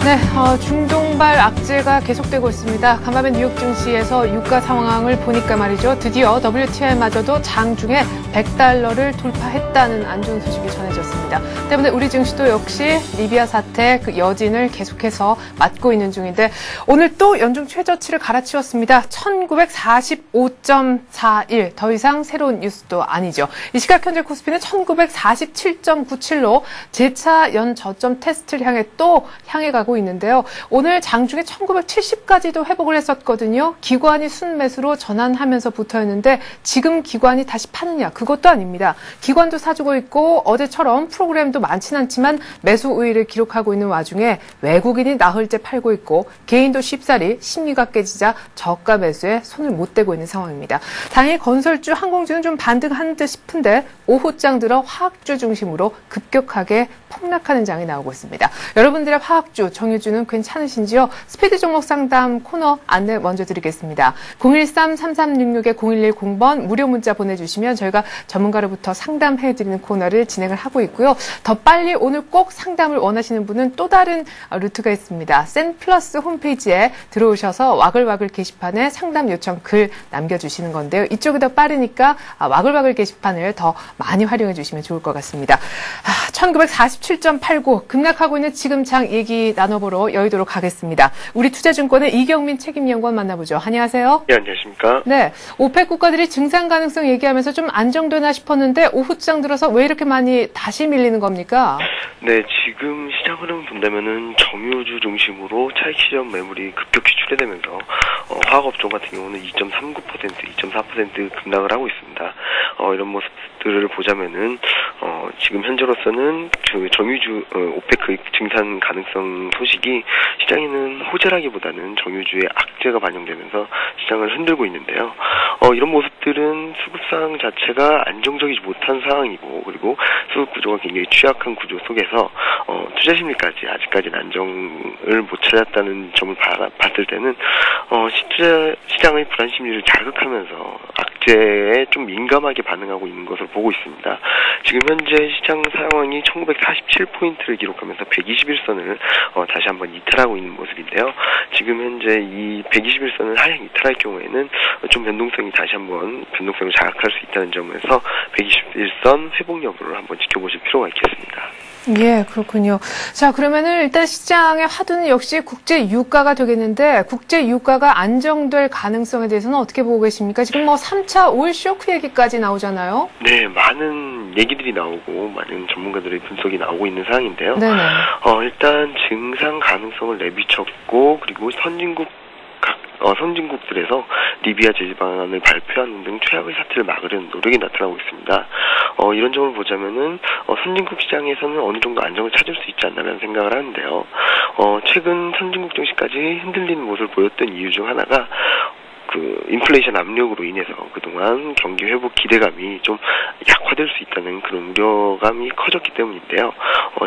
네, 중동발 악재가 계속되고 있습니다. 간밤에 뉴욕 증시에서 유가 상황을 보니까 말이죠. 드디어 WTI마저도 장중에 $100를 돌파했다는 안 좋은 소식이 전해졌습니다. 때문에 우리 증시도 역시 리비아 사태 그 여진을 계속해서 맞고 있는 중인데 오늘 또 연중 최저치를 갈아치웠습니다. 1945.41. 더 이상 새로운 뉴스도 아니죠. 이 시각 현재 코스피는 1947.97로 재차 연 저점 테스트를 향해 가고 있는데요. 오늘 장중에 1970까지도 회복을 했었거든요. 기관이 순매수로 전환하면서 붙어있는데 지금 기관이 다시 파느냐? 그것도 아닙니다. 기관도 사주고 있고 어제처럼 프로그램도 많지는 않지만 매수 우위를 기록하고 있는 와중에 외국인이 나흘째 팔고 있고 개인도 쉽사리 심리가 깨지자 저가 매수에 손을 못 대고 있는 상황입니다. 다행히 건설주, 항공주는 좀 반등한 듯 싶은데 오후장 들어 화학주 중심으로 급격하게 폭락하는 장이 나오고 있습니다. 여러분들의 화학주, 정유주는 괜찮으신지요? 스피드 종목 상담 코너 안내 먼저 드리겠습니다. 013-3366-0110번 무료 문자 보내주시면 저희가 전문가로부터 상담해드리는 코너를 진행을 하고 있고요. 더 빨리 오늘 꼭 상담을 원하시는 분은 또 다른 루트가 있습니다. 센플러스 홈페이지에 들어오셔서 와글와글 게시판에 상담 요청 글 남겨주시는 건데요. 이쪽이 더 빠르니까 와글와글 게시판을 더 많이 활용해 주시면 좋을 것 같습니다. 1947.89 급락하고 있는 지금 장 얘기 나눠보러 여의도로 가겠습니다. 우리 투자증권의 이경민 책임연구원 만나보죠. 안녕하세요. 네, 안녕하십니까. 네, 오펙 국가들이 증산 가능성 얘기하면서 좀 안정되나 싶었는데 오후장 들어서 왜 이렇게 많이 다시 밀리는 겁니까? 네, 지금 시장 흐름 본다면은 정유주 중심으로 차익 시장 매물이 급격히 출회되면서 화학업종 같은 경우는 2.39%, 2.4% 급락을 하고 있습니다. 이런 모습들을 보자면은 지금 현재로서는 정유주 오페크 증산 가능성 소식이 시장에는 호재라기보다는 정유주의 악재가 반영되면서 시장을 흔들고 있는데요. 이런 모습들은 수급 상황 자체가 안정적이지 못한 상황이고 그리고 수급 구조가 굉장히 취약한 구조 속에서 투자 심리까지 아직까지는 안정을 못 찾았다는 점을 봤을 때는 시장의 불안 심리를 자극하면서 악재에 좀 민감하게 반응하고 있는 것으로 보고 있습니다. 지금 현재 시장 상황이 1947포인트를 기록하면서 121선을 다시 한번 이탈하고 있는 모습인데요. 지금 현재 이 121선을 하향 이탈할 경우에는 좀 변동성이 다시 한번 변동성을 자극할 수 있다는 점에서 121선 회복 여부를 한번 지켜보실 필요가 있겠습니다. 예, 그렇군요. 자, 그러면은 일단 시장의 화두는 역시 국제 유가가 되겠는데 국제 유가가 안정될 가능성에 대해서는 어떻게 보고 계십니까? 지금 3차 오일 쇼크 얘기까지 나오잖아요. 네, 많은 얘기들이 나오고 많은 전문가들의 분석이 나오고 있는 상황인데요. 네네. 일단 증상 가능성을 내비쳤고 그리고 선진국들에서 리비아 제재 방안을 발표하는 등 최악의 사태를 막으려는 노력이 나타나고 있습니다. 이런 점을 보자면은 선진국 시장에서는 어느 정도 안정을 찾을 수 있지 않나라는 생각을 하는데요. 최근 선진국 증시까지 흔들리는 모습을 보였던 이유 중 하나가 인플레이션 압력으로 인해서 그동안 경기 회복 기대감이 좀 약화될 수 있다는 그런 우려감이 커졌기 때문인데요.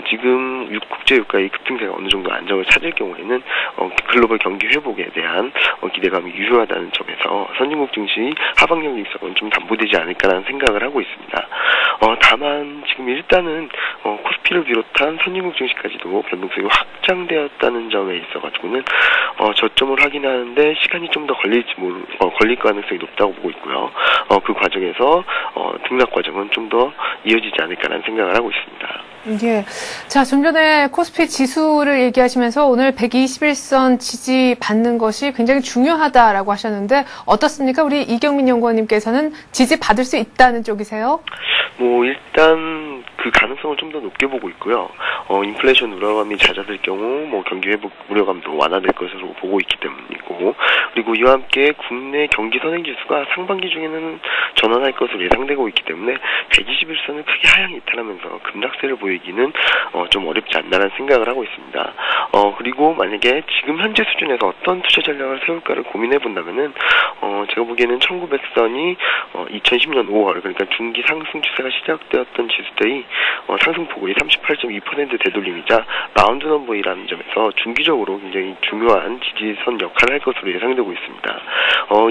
지금 국제 유가의 급등세가 어느 정도 안정을 찾을 경우에는 글로벌 경기 회복에 대한 기대감이 유효하다는 점에서 선진국 증시 하방력 일성은 좀 담보되지 않을까라는 생각을 하고 있습니다. 다만 지금 일단은 코스피를 비롯한 선진국 증시까지도 변동성이 확장되었다는 점에 있어가지고는 저점을 확인하는데 시간이 좀 더 걸릴 가능성이 높다고 보고 있고요. 그 과정에서 등락 과정은 좀 더 이어지지 않을까라는 생각을 하고 있습니다. 예. 자, 좀 전에 코스피 지수를 얘기하시면서 오늘 121선 지지 받는 것이 굉장히 중요하다라고 하셨는데 어떻습니까? 우리 이경민 연구원님께서는 지지 받을 수 있다는 쪽이세요? 일단 그 가능성을 좀 더 높게 보고 있고요. 인플레이션 우려감이 잦아들 경우 경기 회복 우려감도 완화될 것으로 보고 있기 때문이고 그리고 이와 함께 국내 경기 선행 지수가 상반기 중에는 전환할 것으로 예상되고 있기 때문에 121선을 크게 하향 이탈하면서 급락세를 보이기는 좀 어렵지 않나라는 생각을 하고 있습니다. 그리고 만약에 지금 현재 수준에서 어떤 투자 전략을 세울까를 고민해 본다면은 제가 보기에는 1900선이 2010년 5월 그러니까 중기 상승 추세가 시작되었던 지수 때의 상승폭의 38.2% 되돌림이자 라운드 넘버이라는 점에서 중기적으로 굉장히 중요한 지지선 역할을 할 것으로 예상되고 있습니다.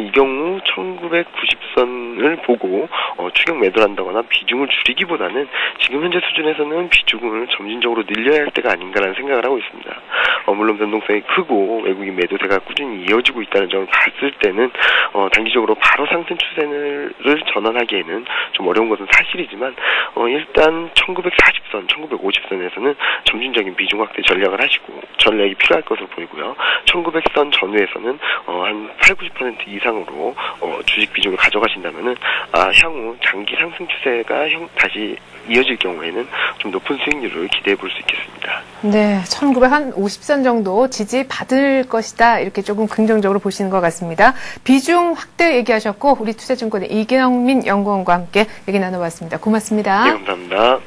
이 경우 1990선 수준을 보고 추격 매도를 한다거나 비중을 줄이기보다는 지금 현재 수준에서는 비중을 점진적으로 늘려야 할 때가 아닌가라는 생각을 하고 있습니다. 물론 변동성이 크고 외국인 매도세가 꾸준히 이어지고 있다는 점을 봤을 때는 단기적으로 바로 상승 추세를 전환하기에는 좀 어려운 것은 사실이지만 일단 1940선, 1950선에서는 점진적인 비중 확대 전략이 필요할 것으로 보이고요. 1900선 전후에서는 한 80, 90% 이상으로 주식 비중을 가져가신다면은 향후 장기 상승 추세가 다시 이어질 경우에는 좀 높은 수익률을 기대해 볼 수 있겠습니다. 네, 1950선 정도 지지받을 것이다. 이렇게 조금 긍정적으로 보시는 것 같습니다. 비중 확대 얘기하셨고 우리 투자증권의 이경민 연구원과 함께 얘기 나눠봤습니다. 고맙습니다. 네, 감사합니다.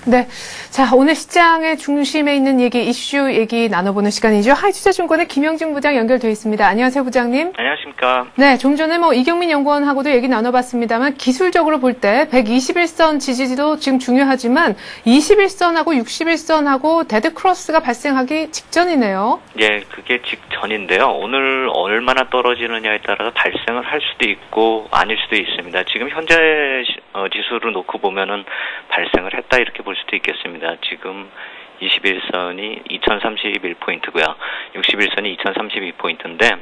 네. 자, 오늘 시장의 중심에 있는 이슈 얘기 나눠보는 시간이죠. 하이투자증권의 김영진 부장 연결되어 있습니다. 안녕하세요, 부장님. 안녕하십니까. 네, 좀 전에 이경민 연구원하고도 얘기 나눠봤습니다만 기술적으로 볼 때 121선 지지도 지금 중요하지만 21선하고 61선하고 데드 크로스가 발생하기 직전이네요. 예, 그게 직전인데요. 오늘 얼마나 떨어지느냐에 따라서 발생을 할 수도 있고 아닐 수도 있습니다. 지금 현재 지수를 놓고 보면은 발생을 했다 이렇게 볼 수도 있겠습니다. 지금 21선이 2031포인트고요. 61선이 2032포인트인데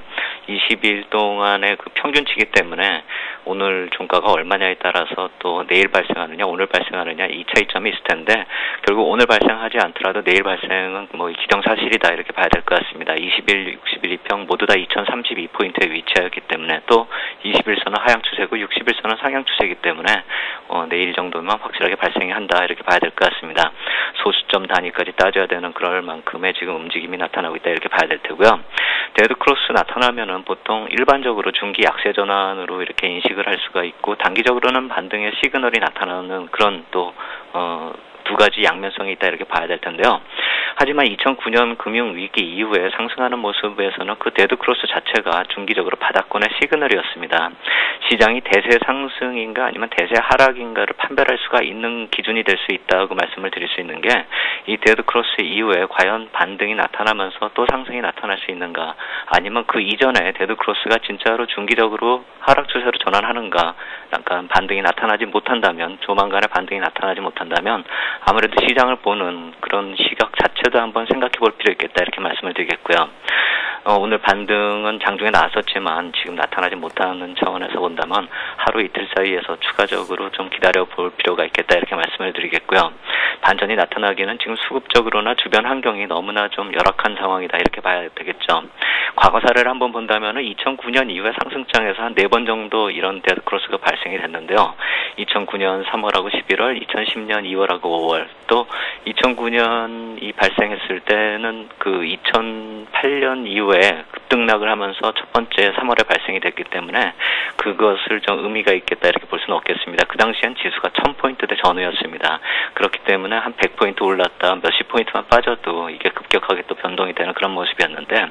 20일 동안의 그 평균치기 때문에 오늘 종가가 얼마냐에 따라서 또 내일 발생하느냐 오늘 발생하느냐 이 차이점이 있을 텐데 결국 오늘 발생하지 않더라도 내일 발생은 기정사실이다 이렇게 봐야 될 것 같습니다. 20일, 61, 2평 모두 다 2032포인트에 위치하기 때문에 또 21선은 하향 추세고 61선은 상향 추세이기 때문에 내일 정도면 확실하게 발생이 한다 이렇게 봐야 될 것 같습니다. 소수점 단위까지 따져야 되는 그럴 만큼의 지금 움직임이 나타나고 있다 이렇게 봐야 될 테고요. 데드크로스 나타나면은 보통 일반적으로 중기 약세 전환으로 이렇게 인식을 할 수가 있고 단기적으로는 반등의 시그널이 나타나는 그런 또 두 가지 양면성이 있다 이렇게 봐야 될 텐데요. 하지만 2009년 금융위기 이후에 상승하는 모습에서는 그 데드크로스 자체가 중기적으로 바닥권의 시그널이었습니다. 시장이 대세 상승인가 아니면 대세 하락인가를 판별할 수가 있는 기준이 될 수 있다고 말씀을 드릴 수 있는 게 이 데드크로스 이후에 과연 반등이 나타나면서 또 상승이 나타날 수 있는가 아니면 그 이전에 데드크로스가 진짜로 중기적으로 하락 추세로 전환하는가 약간 반등이 나타나지 못한다면 조만간에 반등이 나타나지 못한다면 아무래도 시장을 보는 그런 시각 자체도 한번 생각해 볼 필요 있겠다 이렇게 말씀을 드리겠고요. 오늘 반등은 장중에 나왔었지만 지금 나타나지 못하는 차원에서 본다면 하루 이틀 사이에서 추가적으로 좀 기다려 볼 필요가 있겠다 이렇게 말씀을 드리겠고요. 반전이 나타나기는 지금 수급적으로나 주변 환경이 너무나 좀 열악한 상황이다 이렇게 봐야 되겠죠. 과거 사례를 한번 본다면 2009년 이후에 상승장에서 한 4번 정도 이런 데드크로스가 발생이 됐는데요. 2009년 3월하고 11월, 2010년 2월하고 5월, 또 2009년이 발생했을 때는 그 2008년 이후에 급등락을 하면서 첫 번째 3월에 발생이 됐기 때문에 그것을 좀 의미가 있겠다 이렇게 볼 수는 없겠습니다. 그 당시엔 지수가 1000포인트대 전후였습니다. 그렇기 때문에 한 100포인트 올랐다 몇십 포인트만 빠져도 이게 급격하게 또 변동이 되는 그런 모습이었는데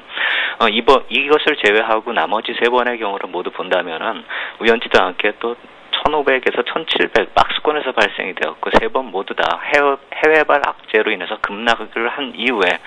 이것을 제외하고 나머지 3번의 경우를 모두 본다면은 우연치도 않게 또 1500에서 1700 박스권에서 발생이 되었고 3번 모두 다 해외발 악재로 인해서 급락을 한 이후에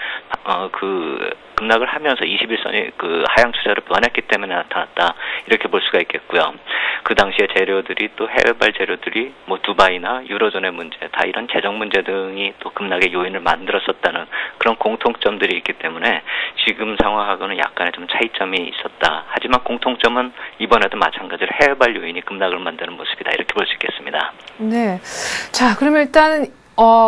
급락을 하면서 21선이 그 하향 추세로 변했기 때문에 나타났다 이렇게 볼 수가 있겠고요. 그 당시에 재료들이 또 해외발 재료들이 두바이나 유로존의 문제 다 이런 재정 문제 등이 또 급락의 요인을 만들었었다는 그런 공통점들이 있기 때문에 지금 상황하고는 약간의 좀 차이점이 있었다. 하지만 공통점은 이번에도 마찬가지로 해외발 요인이 급락을 만드는 모습이다 이렇게 볼 수 있겠습니다. 네. 자, 그러면 일단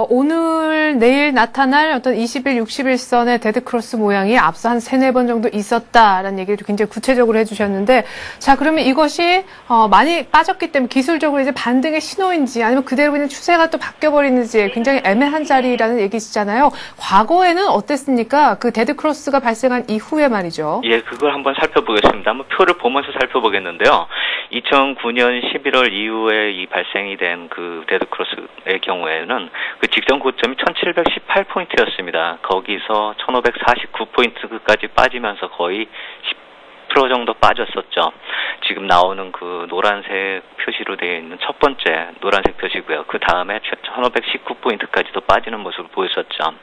오늘, 내일 나타날 어떤 20일, 61선의 데드크로스 모양이 앞서 한 3-4번 정도 있었다라는 얘기를 굉장히 구체적으로 해주셨는데, 자, 그러면 이것이, 많이 빠졌기 때문에 기술적으로 이제 반등의 신호인지 아니면 그대로 그냥 추세가 또 바뀌어버리는지 굉장히 애매한 자리라는 얘기시잖아요. 과거에는 어땠습니까? 그 데드크로스가 발생한 이후에 말이죠. 예, 그걸 한번 살펴보겠습니다. 한번 표를 보면서 살펴보겠는데요. 2009년 11월 이후에 이 발생이 된 그 데드크로스의 경우에는 그 직전 고점이 1718포인트였습니다. 거기서 1549포인트까지 빠지면서 거의 10% 정도 빠졌었죠. 지금 나오는 그 노란색 표시로 되어 있는 첫 번째 노란색 표시고요. 그 다음에 1519포인트까지도 빠지는 모습을 보였었죠.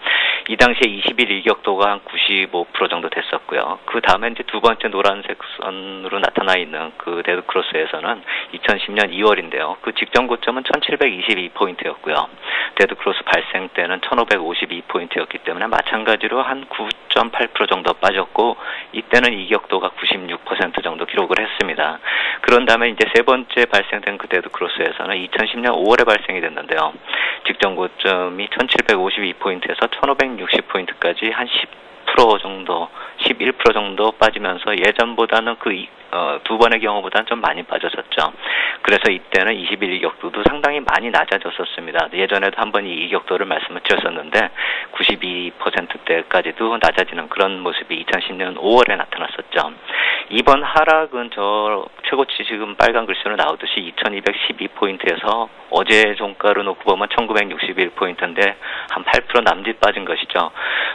이 당시에 20일 일격도가 한 95% 정도 됐었고요. 그 다음에 이제 두 번째 노란색 선으로 나타나 있는 그 데드크로스에서는 2010년 2월인데요. 그 직전 고점은 1722포인트였고요. 데드크로스 발생 때는 1552포인트였기 때문에 마찬가지로 한 9.8% 정도 빠졌고, 이때는 이격도가 96% 정도 기록을 했습니다. 그런 다음에 이제 세 번째 발생된 그 데드크로스에서는 2010년 5월에 발생이 됐는데요. 직전 고점이 1752포인트에서 1560포인트까지 한 10% 정도, 11% 정도 빠지면서 예전보다는 두 번의 경우보다는 좀 많이 빠졌었죠. 그래서 이때는 20일 이격도도 상당히 많이 낮아졌었습니다. 예전에도 한 번 이 이격도를 말씀을 드렸었는데 92%대까지도 낮아지는 그런 모습이 2010년 5월에 나타났었죠. 이번 하락은 저 최고치 지금 빨간 글씨로 나오듯이 2212포인트에서 어제 종가로 놓고 보면 1961포인트인데 한 8% 남짓 빠진 것이죠.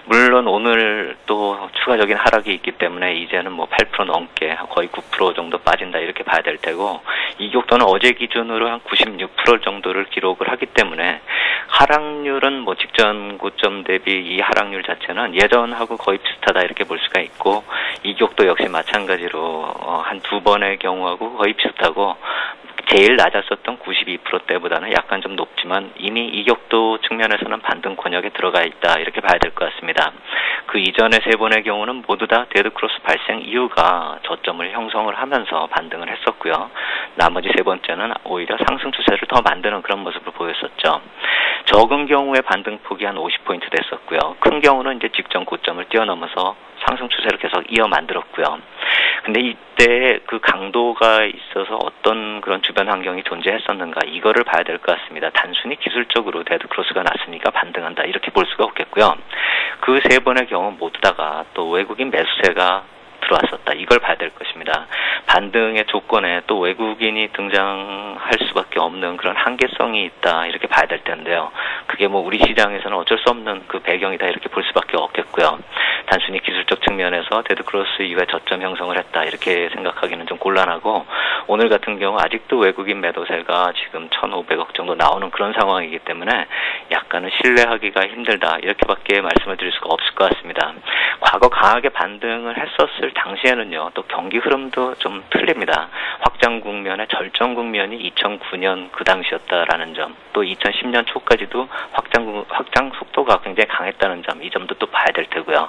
물론 오늘 또 추가적인 하락이 있기 때문에 이제는 뭐 8% 넘게 거의 9% 정도 빠진다 이렇게 봐야 될 테고, 이격도는 어제 기준으로 한 96% 정도를 기록을 하기 때문에 하락률은 뭐 직전 고점 대비 이 하락률 자체는 예전하고 거의 비슷하다 이렇게 볼 수가 있고, 이격도 역시 마찬가지로 한 두 번의 경우하고 거의 비슷하고, 제일 낮았었던 92%대보다는 약간 좀 높지만 이미 이격도 측면에서는 반등 권역에 들어가 있다 이렇게 봐야 될 것 같습니다. 그 이전의 세 번의 경우는 모두 다 데드크로스 발생 이후가 저점을 형성을 하면서 반등을 했었고요. 나머지 세 번째는 오히려 상승 추세를 더 만드는 그런 모습을 보였었죠. 적은 경우에 반등폭이 한 50포인트 됐었고요. 큰 경우는 이제 직전 고점을 뛰어넘어서 상승 추세를 계속 이어 만들었고요. 근데 이때 그 강도가 있어서 어떤 그런 주변 환경이 존재했었는가, 이거를 봐야 될 것 같습니다. 단순히 기술적으로 데드크로스가 났으니까 반등한다 이렇게 볼 수가 없겠고요. 그 세 번의 경우 모두 다가 또 외국인 매수세가 들어왔었다, 이걸 봐야 될 것입니다. 반등의 조건에 또 외국인이 등장할 수밖에 없는 그런 한계성이 있다 이렇게 봐야 될 텐데요. 그게 뭐 우리 시장에서는 어쩔 수 없는 그 배경이다 이렇게 볼 수밖에 없겠고요. 단순히 기술적 측면에서 데드크로스 이후에 저점 형성을 했다 이렇게 생각하기는 좀 곤란하고, 오늘 같은 경우 아직도 외국인 매도세가 지금 1,500억 정도 나오는 그런 상황이기 때문에 약간은 신뢰하기가 힘들다 이렇게밖에 말씀을 드릴 수가 없을 것 같습니다. 과거 강하게 반등을 했었을 당시에는요, 또 경기 흐름도 좀 틀립니다. 확장 국면의 절정 국면이 2009년 그 당시였다라는 점, 또 2010년 초까지도 확장 속도가 굉장히 강했다는 점, 이 점도 또 봐야 될 테고요.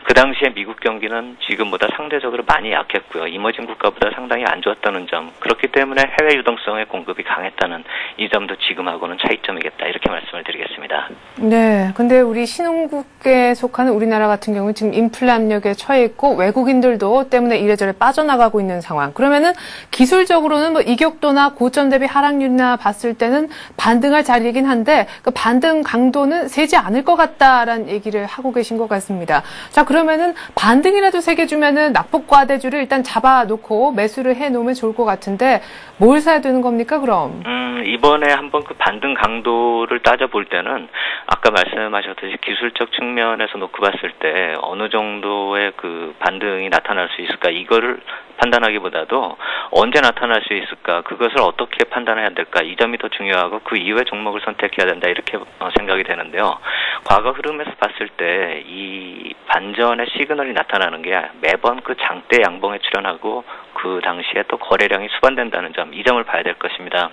그 당시에 미국 경기는 지금보다 상대적으로 많이 약했고요. 이머징 국가보다 상당히 안 좋았다는 점, 그렇기 때문에 해외 유동성의 공급이 강했다는 이 점도 지금하고는 차이점이겠다 이렇게 말씀을 드리겠습니다. 네, 근데 우리 신흥국에 속하는 우리나라 같은 경우는 지금 인플레 압력에 처해 있고 외국인들도 때문에 이래저래 빠져나가고 있는 상황. 그러면은 기술적으로는 뭐 이격도나 고점 대비 하락률이나 봤을 때는 반등할 자리이긴 한데 그 반등 강도는 세지 않을 것 같다라는 얘기를 하고 계신 것 같습니다. 자, 그러면은 반등이라도 세게 주면은 낙폭과대주를 일단 잡아놓고 매수를 해놓으면 좋을 것 같은데 뭘 사야 되는 겁니까, 그럼? 이번에 한번 그 반등 강도를 따져볼 때는 아까 말씀하셨듯이 기술적 측면에서 놓고 봤을 때 어느 정도의 그 반등이 나타날 수 있을까, 이거를 판단하기보다도 언제 나타날 수 있을까, 그것을 어떻게 판단해야 될까, 이 점이 더 중요하고 그 이후에 종목을 선택해야 된다 이렇게 생각이 되는데요. 과거 흐름에서 봤을 때 이 반전의 시그널이 나타나는 게 매번 그 장대 양봉에 출현하고 그 당시에 또 거래량이 수반된다는 점, 이 점을 봐야 될 것입니다.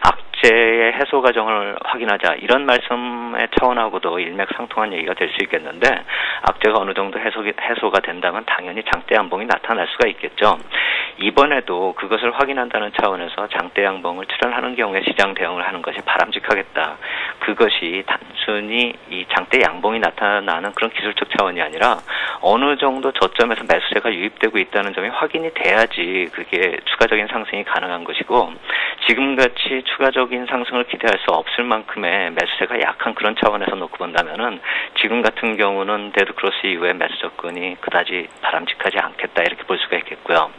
악재의 해소 과정을 확인하자, 이런 말씀의 차원하고도 일맥상통한 얘기가 될 수 있겠는데, 악재가 어느 정도 해소가 된다면 당연히 장대 양봉이 나타날 수가 있겠죠. 이번에도 그것을 확인한다는 차원에서 장대 양봉을 출현하는 경우에 시장 대응을 하는 것이 바람직하겠다. 그것이 단순히 이 장대 양봉이 나타나는 그런 기술적 차원이 아니라 어느 정도 저점에서 매수세가 유입되고 있다는 점이 확인이 돼야지 그게 추가적인 상승이 가능한 것이고, 지금같이 추가적인 상승을 기대할 수 없을 만큼의 매수세가 약한 그런 차원에서 놓고 본다면은 지금 같은 경우는 데드크로스 이후에 매수 접근이 그다지 바람직하지 않겠다 이렇게 볼 수가 있겠고요.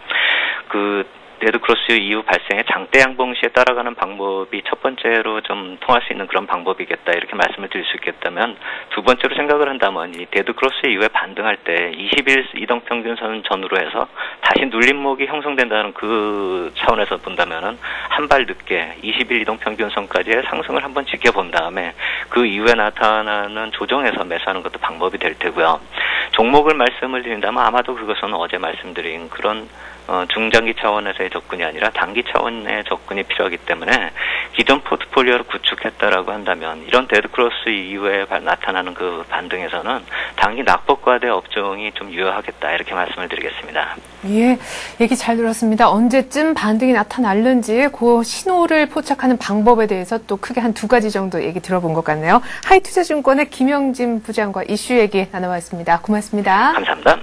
데드크로스 이후 발생의 장대 양봉 시에 따라가는 방법이 첫 번째로 좀 통할 수 있는 그런 방법이겠다 이렇게 말씀을 드릴 수 있겠다면, 두 번째로 생각을 한다면 이 데드크로스 이후에 반등할 때 20일 이동평균선 전후로 해서 다시 눌림목이 형성된다는 그 차원에서 본다면은 한 발 늦게 20일 이동평균선까지의 상승을 한번 지켜본 다음에 그 이후에 나타나는 조정에서 매수하는 것도 방법이 될 테고요. 종목을 말씀을 드린다면 아마도 그것은 어제 말씀드린 그런 중장기 차원에서의 접근이 아니라 단기 차원의 접근이 필요하기 때문에 기존 포트폴리오를 구축했다라고 한다면 이런 데드크로스 이후에 나타나는 그 반등에서는 단기 낙폭과대 업종이 좀 유효하겠다 이렇게 말씀을 드리겠습니다. 예, 얘기 잘 들었습니다. 언제쯤 반등이 나타날는지 그 신호를 포착하는 방법에 대해서 또 크게 한 2가지 정도 얘기 들어본 것 같네요. 하이투자증권의 김영진 부장과 이슈 얘기 나눠봤습니다. 고맙습니다. 감사합니다.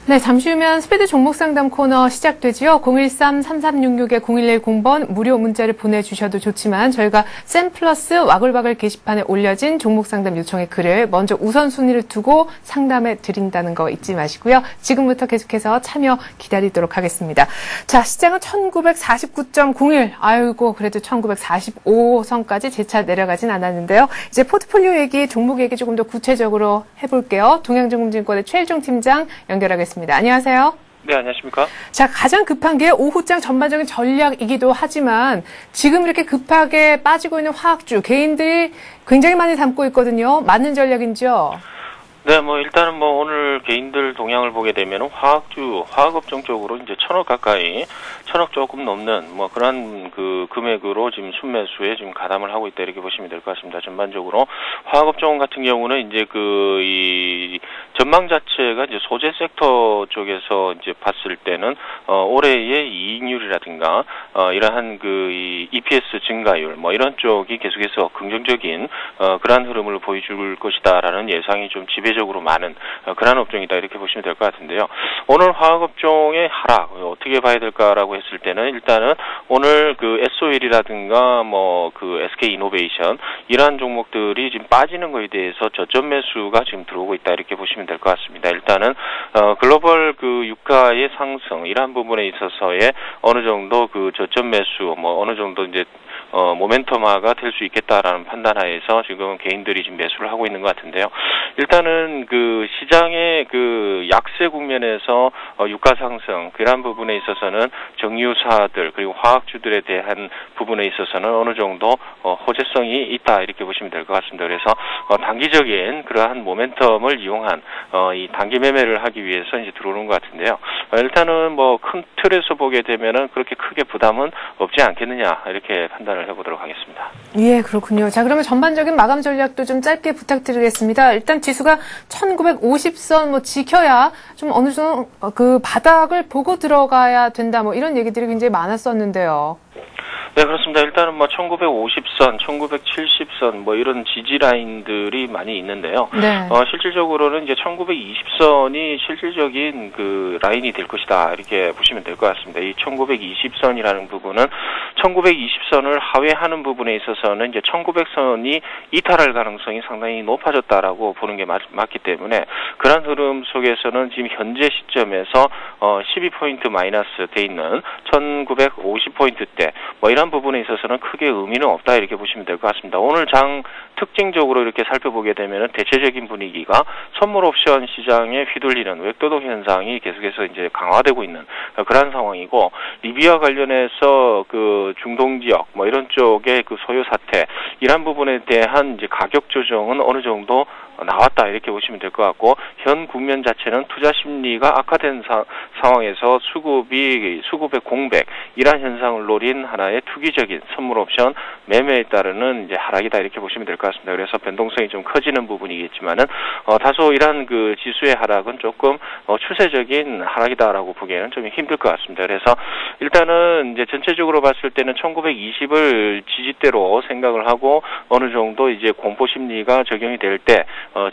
네, 잠시 후면 스피드 종목 상담 코너 시작되지요. 013-3366-0110번 무료 문자를 보내주셔도 좋지만 저희가 샘플러스 와글와글 게시판에 올려진 종목 상담 요청의 글을 먼저 우선순위를 두고 상담해 드린다는 거 잊지 마시고요. 지금부터 계속해서 참여 기다리도록 하겠습니다. 자, 시장은 1949.01. 아이고, 그래도 1945선까지 재차 내려가진 않았는데요. 이제 포트폴리오 얘기, 종목 얘기 조금 더 구체적으로 해볼게요. 동양증권의 최일종 팀장 연결하겠습니다. 안녕하세요. 네, 안녕하십니까? 자, 가장 급한 게 오후장 전반적인 전략이기도 하지만 지금 이렇게 급하게 빠지고 있는 화학주, 개인들이 굉장히 많이 담고 있거든요. 맞는 전략인지요? 네, 일단은 오늘 개인들 동향을 보게 되면 화학주, 화학업종 쪽으로 이제 1,000억 가까이, 1,000억 조금 넘는 그런 그 금액으로 지금 순매수에 지금 가담을 하고 있다 이렇게 보시면 될 것 같습니다. 전반적으로 화학업종 같은 경우는 이제 이 전망 자체가 이제 소재 섹터 쪽에서 이제 봤을 때는 올해의 이익률이라든가 이러한 이 EPS 증가율 이런 쪽이 계속해서 긍정적인 그러한 흐름을 보여줄 것이다라는 예상이 좀 지배적으로 많은 그런 업종이다 이렇게 보시면 될 것 같은데요. 오늘 화학업종의 하락 어떻게 봐야 될까라고 했을 때는 일단은 오늘 그 SOL이라든가 그 SK이노베이션 이러한 종목들이 지금 빠지는 거에 대해서 저점 매수가 지금 들어오고 있다 이렇게 보시면 될 것 같습니다. 일단은 글로벌 그 유가의 상승 이러한 부분에 있어서의 어느 정도 그 저점 매수 어느 정도 이제 모멘텀화가 될 수 있겠다라는 판단하에서 지금 개인들이 지금 매수를 하고 있는 것 같은데요. 일단은 그 시장의 그 약세 국면에서 유가 상승 그런 부분에 있어서는 정유사들 그리고 화학주들에 대한 부분에 있어서는 어느 정도 호재성이 있다 이렇게 보시면 될 것 같습니다. 그래서 단기적인 그러한 모멘텀을 이용한 이 단기 매매를 하기 위해서 이제 들어오는 것 같은데요. 일단은 큰 틀에서 보게 되면은 그렇게 크게 부담은 없지 않겠느냐 이렇게 판단을 해보도록 하겠습니다. 예, 그렇군요. 자, 그러면 전반적인 마감 전략도 좀 짧게 부탁드리겠습니다. 일단 지수가 1950선 지켜야 좀 어느 정도 그 바닥을 보고 들어가야 된다 이런 얘기들이 굉장히 많았었는데요. 네, 그렇습니다. 일단은 1950선, 1970선 이런 지지 라인들이 많이 있는데요. 네. 실질적으로는 이제 1920선이 실질적인 그 라인이 될 것이다. 이렇게 보시면 될 것 같습니다. 이 1920선이라는 부분은 1920선을 하회하는 부분에 있어서는 이제 1900선이 이탈할 가능성이 상당히 높아졌다라고 보는 게 맞기 때문에 그런 흐름 속에서는 지금 현재 시점에서 12포인트 마이너스 돼 있는 1950포인트대 이런 부분에 있어서는 크게 의미는 없다 이렇게 보시면 될 것 같습니다. 오늘 장 특징적으로 이렇게 살펴보게 되면은 대체적인 분위기가 선물 옵션 시장에 휘둘리는 웹도동 현상이 계속해서 이제 강화되고 있는 그런 상황이고 리비아 관련해서 그 중동 지역 이런 쪽의 그 소요 사태 이런 부분에 대한 이제 가격 조정은 어느 정도 나왔다 이렇게 보시면 될 것 같고 현 국면 자체는 투자 심리가 악화된 상황에서 수급의 공백 이러한 현상을 노린 하나의 투기적인 선물 옵션 매매에 따르는 이제 하락이다 이렇게 보시면 될 것 같습니다. 그래서 변동성이 좀 커지는 부분이겠지만은 다소 이러한 그 지수의 하락은 조금 추세적인 하락이다라고 보기에는 좀 힘들 것 같습니다. 그래서 일단은 이제 전체적으로 봤을 때는 1920을 지지대로 생각을 하고 어느 정도 이제 공포 심리가 적용이 될 때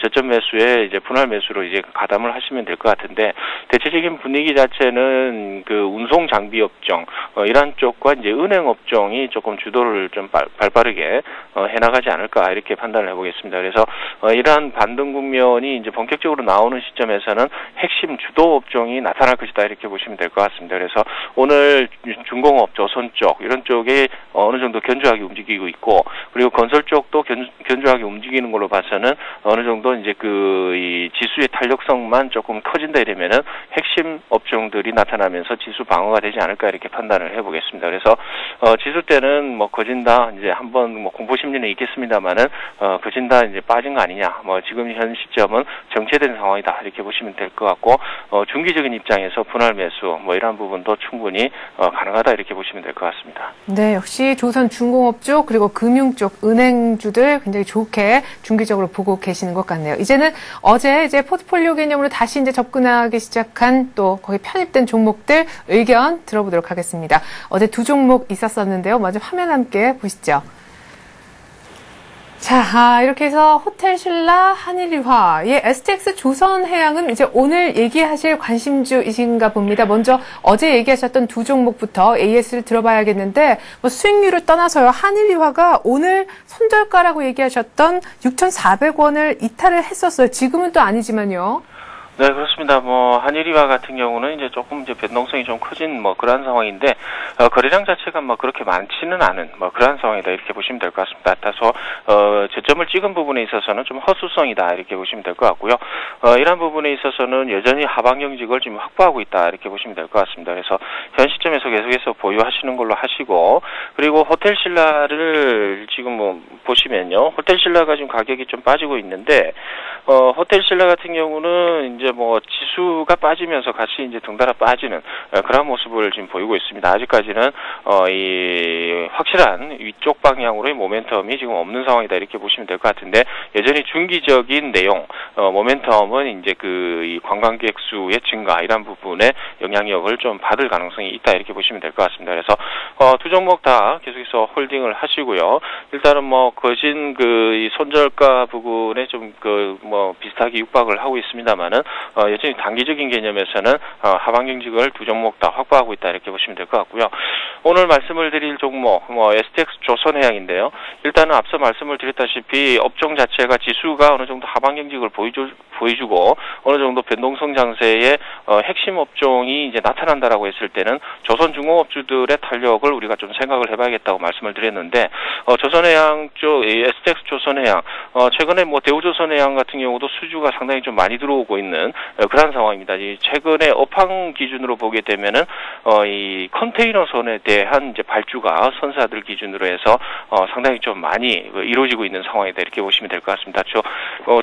저점 매수에 이제 분할 매수로 이제 가담을 하시면 될 것 같은데, 대체적인 분위기 자체는 그 운송 장비 업종 이런 쪽과 이제 은행 업종이 조금 주도를 좀 발빠르게 해나가지 않을까 이렇게 판단을 해보겠습니다. 그래서 이러한 반등 국면이 이제 본격적으로 나오는 시점에서는 핵심 주도 업종이 나타날 것이다 이렇게 보시면 될 것 같습니다. 그래서 오늘 중공업, 조선 쪽 이런 쪽에 어느 정도 견조하게 움직이고 있고, 그리고 건설 쪽도 견조하게 움직이는 걸로 봐서는 어느 정도 이제 이 지수의 탄력성만 조금 커진다 이러면은 핵심 업종들이 나타나면서 지수 방어가 되지 않을까 이렇게 판단을 해보겠습니다. 그래서 지수 때는 뭐 거진다 이제 한번 뭐 공포 심리는 있겠습니다만은 거진다 이제 빠진 거 아니냐, 뭐 지금 현 시점은 정체된 상황이다 이렇게 보시면 될 것 같고, 중기적인 입장에서 분할 매수 뭐 이러한 부분도 충분히 가능하다 이렇게 보시면 될 것 같습니다. 네, 역시 조선중공업 쪽 그리고 금융 쪽 은행주들 굉장히 좋게 중기적으로 보고 계시는 것 같네요. 이제는 어제 이제 포트폴리오 개념으로 다시 이제 접근하기 시작한 또 거기 편입된 종목들 의견 들어보도록 하겠습니다. 어제 두 종목 있었었는데요. 먼저 화면 함께 보시죠. 자, 이렇게 해서 호텔신라, 한일유화, STX 조선해양은 이제 오늘 얘기하실 관심주이신가 봅니다. 먼저 어제 얘기하셨던 두 종목부터 AS를 들어봐야겠는데, 뭐 수익률을 떠나서요, 한일유화가 오늘 손절가라고 얘기하셨던 6,400원을 이탈을 했었어요. 지금은 또 아니지만요. 네, 그렇습니다. 뭐 한일이와 같은 경우는 이제 조금 이제 변동성이 좀 커진 뭐 그런 상황인데, 거래량 자체가 뭐 그렇게 많지는 않은 뭐 그런 상황이다 이렇게 보시면 될 것 같습니다. 따라서 저점을 찍은 부분에 있어서는 좀 허수성이다 이렇게 보시면 될 것 같고요. 이런 부분에 있어서는 여전히 하방 경직을 지금 확보하고 있다 이렇게 보시면 될 것 같습니다. 그래서 현 시점에서 계속해서 보유하시는 걸로 하시고, 그리고 호텔신라를 지금 뭐 보시면요, 호텔신라가 지금 가격이 좀 빠지고 있는데, 호텔신라 같은 경우는 이제 뭐 지수가 빠지면서 같이 이제 덩달아 빠지는 그런 모습을 지금 보이고 있습니다. 아직까지는 이 확실한 위쪽 방향으로의 모멘텀이 지금 없는 상황이다 이렇게 보시면 될 것 같은데, 여전히 중기적인 내용 모멘텀은 이제 이 관광객 수의 증가 이런 부분에 영향력을 좀 받을 가능성이 있다 이렇게 보시면 될 것 같습니다. 그래서 두 종목 다 계속해서 홀딩을 하시고요. 일단은 뭐 거진 이 손절가 부분에 좀 뭐 비슷하게 육박을 하고 있습니다만은 여전히 단기적인 개념에서는 하방 경직을 두 종목 다 확보하고 있다 이렇게 보시면 될 것 같고요. 오늘 말씀을 드릴 종목 뭐 STX 조선해양인데요. 일단은 앞서 말씀을 드렸다시피 업종 자체가 지수가 어느 정도 하방 경직을 보여주고 어느 정도 변동성 장세의 핵심 업종이 이제 나타난다라고 했을 때는 조선중공업주들의 탄력을 우리가 좀 생각을 해봐야겠다고 말씀을 드렸는데, 조선해양 쪽 STX 조선해양 최근에 뭐 대우조선해양 같은 경우도 수주가 상당히 좀 많이 들어오고 있는 그런 상황입니다. 최근에 업황 기준으로 보게 되면은 이 컨테이너선에 대한 이제 발주가 선사들 기준으로 해서 상당히 좀 많이 이루어지고 있는 상황이다 이렇게 보시면 될 것 같습니다.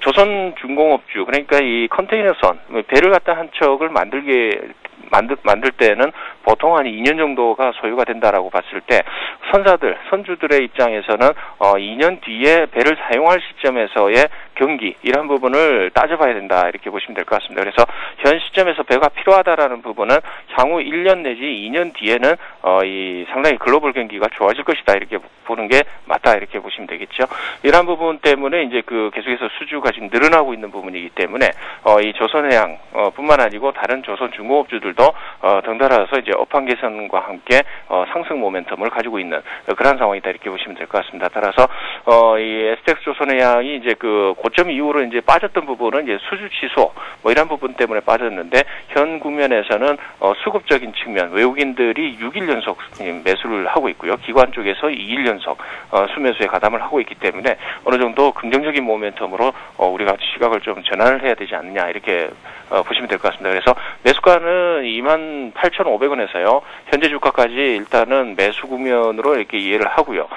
조선중공업주, 그러니까 이 컨테이너선 배를 갖다 한 척을 만들 때는 보통 한 2년 정도가 소요가 된다라고 봤을 때, 선주들의 입장에서는 2년 뒤에 배를 사용할 시점에서의 경기 이런 부분을 따져봐야 된다 이렇게 보시면 될 것 같습니다. 그래서 현 시점에서 배가 필요하다라는 부분은 향후 1년 내지 2년 뒤에는 이 상당히 글로벌 경기가 좋아질 것이다 이렇게 보는 게 맞다 이렇게 보시면 되겠죠. 이러한 부분 때문에 이제 계속해서 수주가 지금 늘어나고 있는 부분이기 때문에 이 조선해양 뿐만 아니고 다른 조선중공업주들도 덩달아서 이제 업황 개선과 함께 상승 모멘텀을 가지고 있는 그런 상황이다 이렇게 보시면 될 것 같습니다. 따라서 이 STX 조선해양이 이제 고점 이후로 이제 빠졌던 부분은 이제 수주 취소 뭐 이런 부분 때문에 빠졌는데, 현 국면에서는 수급적인 측면, 외국인들이 6일 연속 매수를 하고 있고요. 기관 쪽에서 2일 연속 수매수에 가담을 하고 있기 때문에 어느 정도 긍정적인 모멘텀으로 우리가 시각을 좀 전환을 해야 되지 않느냐 이렇게 보시면 될 것 같습니다. 그래서 매수가는 28,500원에서요. 현재 주가까지 일단은 매수 국면으로 이렇게 이해를 하고요.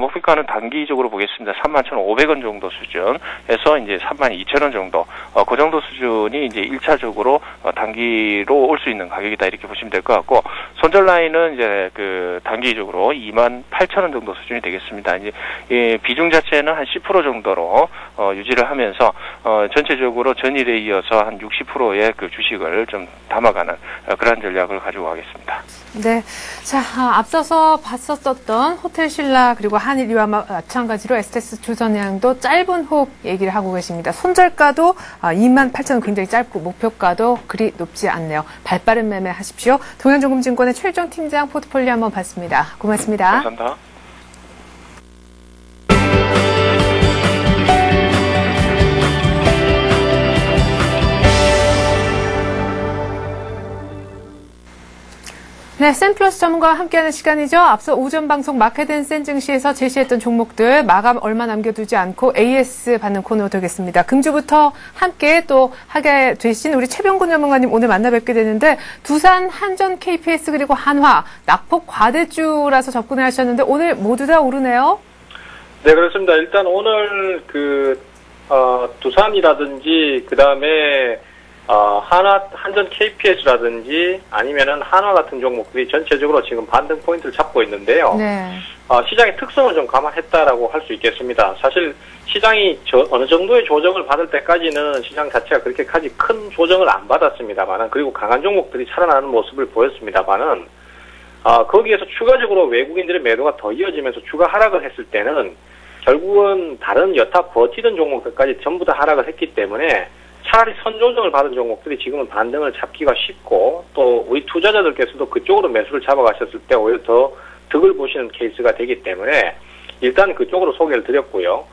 목표가는 단기적으로 보겠습니다. 31,500원 정도 수준에서 이제 32,000원 정도, 그 정도 수준이 이제 1차적으로 단기로 올 수 있는 가격이다 이렇게 보시면 될 것 같고, 손절 라인은 이제 단기적으로 28,000원 정도 수준이 되겠습니다. 이제 비중 자체는 한 10% 정도로 유지를 하면서 전체적으로 전일에 이어서 한 60%의 주식을 좀 담아가는 그런 전략을 가지고 가겠습니다. 네, 자, 앞서서 봤었던 호텔신라 그리고 그리고 한일이와 마찬가지로 STS 조선해양도 짧은 호흡 얘기를 하고 계십니다. 손절가도 28,000원 굉장히 짧고 목표가도 그리 높지 않네요. 발빠른 매매하십시오. 동현종금증권의 최일정 팀장 포트폴리오 한번 봤습니다. 고맙습니다. 감사합니다. 네, 센플러스 전문가와 함께하는 시간이죠. 앞서 오전 방송 마켓앤센 증시에서 제시했던 종목들 마감 얼마 남겨두지 않고 AS 받는 코너 되겠습니다. 금주부터 함께 또 하게 되신 우리 최병곤 전문가님 오늘 만나 뵙게 되는데 두산, 한전, KPS 그리고 한화, 낙폭 과대주라서 접근을 하셨는데 오늘 모두 다 오르네요. 네, 그렇습니다. 일단 오늘 두산이라든지 그다음에 한전 KPS라든지 아니면은 한화 같은 종목들이 전체적으로 지금 반등 포인트를 잡고 있는데요. 네. 시장의 특성을 좀 감안했다라고 할 수 있겠습니다. 사실 시장이 어느 정도의 조정을 받을 때까지는 시장 자체가 그렇게까지 큰 조정을 안 받았습니다만은 그리고 강한 종목들이 살아나는 모습을 보였습니다만은 거기에서 추가적으로 외국인들의 매도가 더 이어지면서 추가 하락을 했을 때는 결국은 다른 여타 버티던 종목들까지 전부 다 하락을 했기 때문에 차라리 선조정을 받은 종목들이 지금은 반등을 잡기가 쉽고 또 우리 투자자들께서도 그쪽으로 매수를 잡아가셨을 때 오히려 더 득을 보시는 케이스가 되기 때문에 일단 그쪽으로 소개를 드렸고요.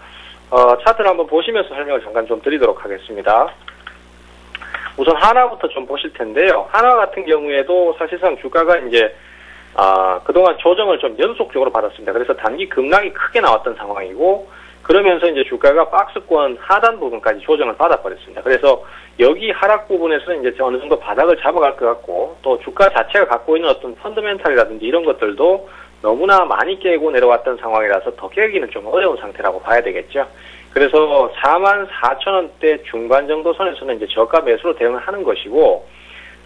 차트를 한번 보시면서 설명을 잠깐 좀 드리도록 하겠습니다. 우선 하나부터 좀 보실 텐데요. 하나 같은 경우에도 사실상 주가가 이제 그동안 조정을 좀 연속적으로 받았습니다. 그래서 단기 급락이 크게 나왔던 상황이고 그러면서 이제 주가가 박스권 하단 부분까지 조정을 받아버렸습니다. 그래서 여기 하락 부분에서는 이제 어느 정도 바닥을 잡아갈 것 같고 또 주가 자체가 갖고 있는 어떤 펀더멘탈이라든지 이런 것들도 너무나 많이 깨고 내려왔던 상황이라서 더 깨기는 좀 어려운 상태라고 봐야 되겠죠. 그래서 44,000원대 중반 정도 선에서는 이제 저가 매수로 대응을 하는 것이고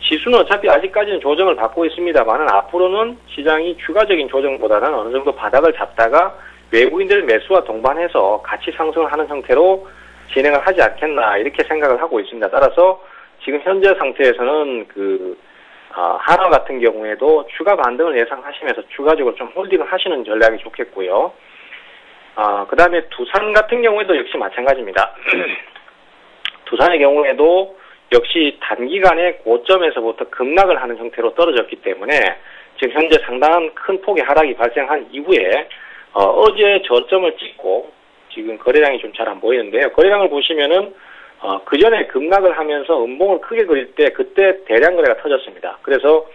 지수는 어차피 아직까지는 조정을 받고 있습니다만은 앞으로는 시장이 추가적인 조정보다는 어느 정도 바닥을 잡다가 외국인들 매수와 동반해서 같이 상승을 하는 형태로 진행을 하지 않겠나 이렇게 생각을 하고 있습니다. 따라서 지금 현재 상태에서는 한화 같은 경우에도 추가 반등을 예상하시면서 추가적으로 좀 홀딩을 하시는 전략이 좋겠고요. 그 다음에 두산 같은 경우에도 역시 마찬가지입니다. 두산의 경우에도 역시 단기간에 고점에서부터 급락을 하는 형태로 떨어졌기 때문에 지금 현재 상당한 큰 폭의 하락이 발생한 이후에 어제 저점을 찍고 지금 거래량이 좀 잘 안 보이는데요. 거래량을 보시면은 그 전에 급락을 하면서 음봉을 크게 그릴 때 그때 대량 거래가 터졌습니다. 그래서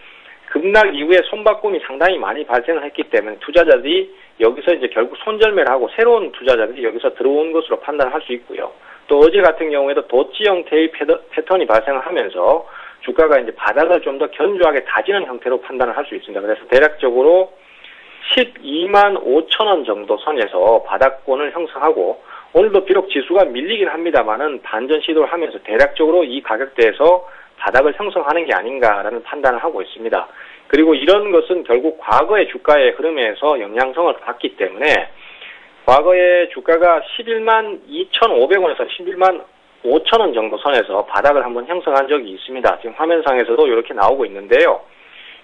급락 이후에 손바꿈이 상당히 많이 발생을 했기 때문에 투자자들이 여기서 이제 결국 손절매를 하고 새로운 투자자들이 여기서 들어온 것으로 판단을 할 수 있고요. 또 어제 같은 경우에도 도치형 테일 패턴이 발생을 하면서 주가가 이제 바닥을 좀 더 견조하게 다지는 형태로 판단을 할 수 있습니다. 그래서 대략적으로 12만 5천원 정도 선에서 바닥권을 형성하고 오늘도 비록 지수가 밀리긴 합니다만은 반전 시도를 하면서 대략적으로 이 가격대에서 바닥을 형성하는 게 아닌가라는 판단을 하고 있습니다. 그리고 이런 것은 결국 과거의 주가의 흐름에서 영향성을 받기 때문에 과거에 주가가 11만 2,500원에서 11만 5천원 정도 선에서 바닥을 한번 형성한 적이 있습니다. 지금 화면상에서도 이렇게 나오고 있는데요.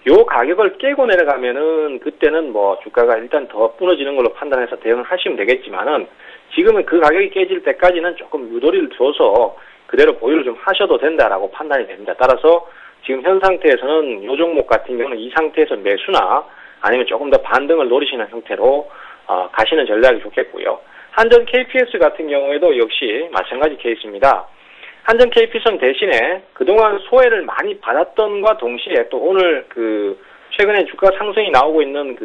요 가격을 깨고 내려가면은 그때는 뭐 주가가 일단 더 부러지는 걸로 판단해서 대응을 하시면 되겠지만은 지금은 그 가격이 깨질 때까지는 조금 유도리를 줘서 그대로 보유를 좀 하셔도 된다라고 판단이 됩니다. 따라서 지금 현 상태에서는 요 종목 같은 경우는 이 상태에서 매수나 아니면 조금 더 반등을 노리시는 형태로 가시는 전략이 좋겠고요. 한전 KPS 같은 경우에도 역시 마찬가지 케이스입니다. 한전 KPS는 대신에 그동안 소외를 많이 받았던과 동시에 또 오늘 최근에 주가 상승이 나오고 있는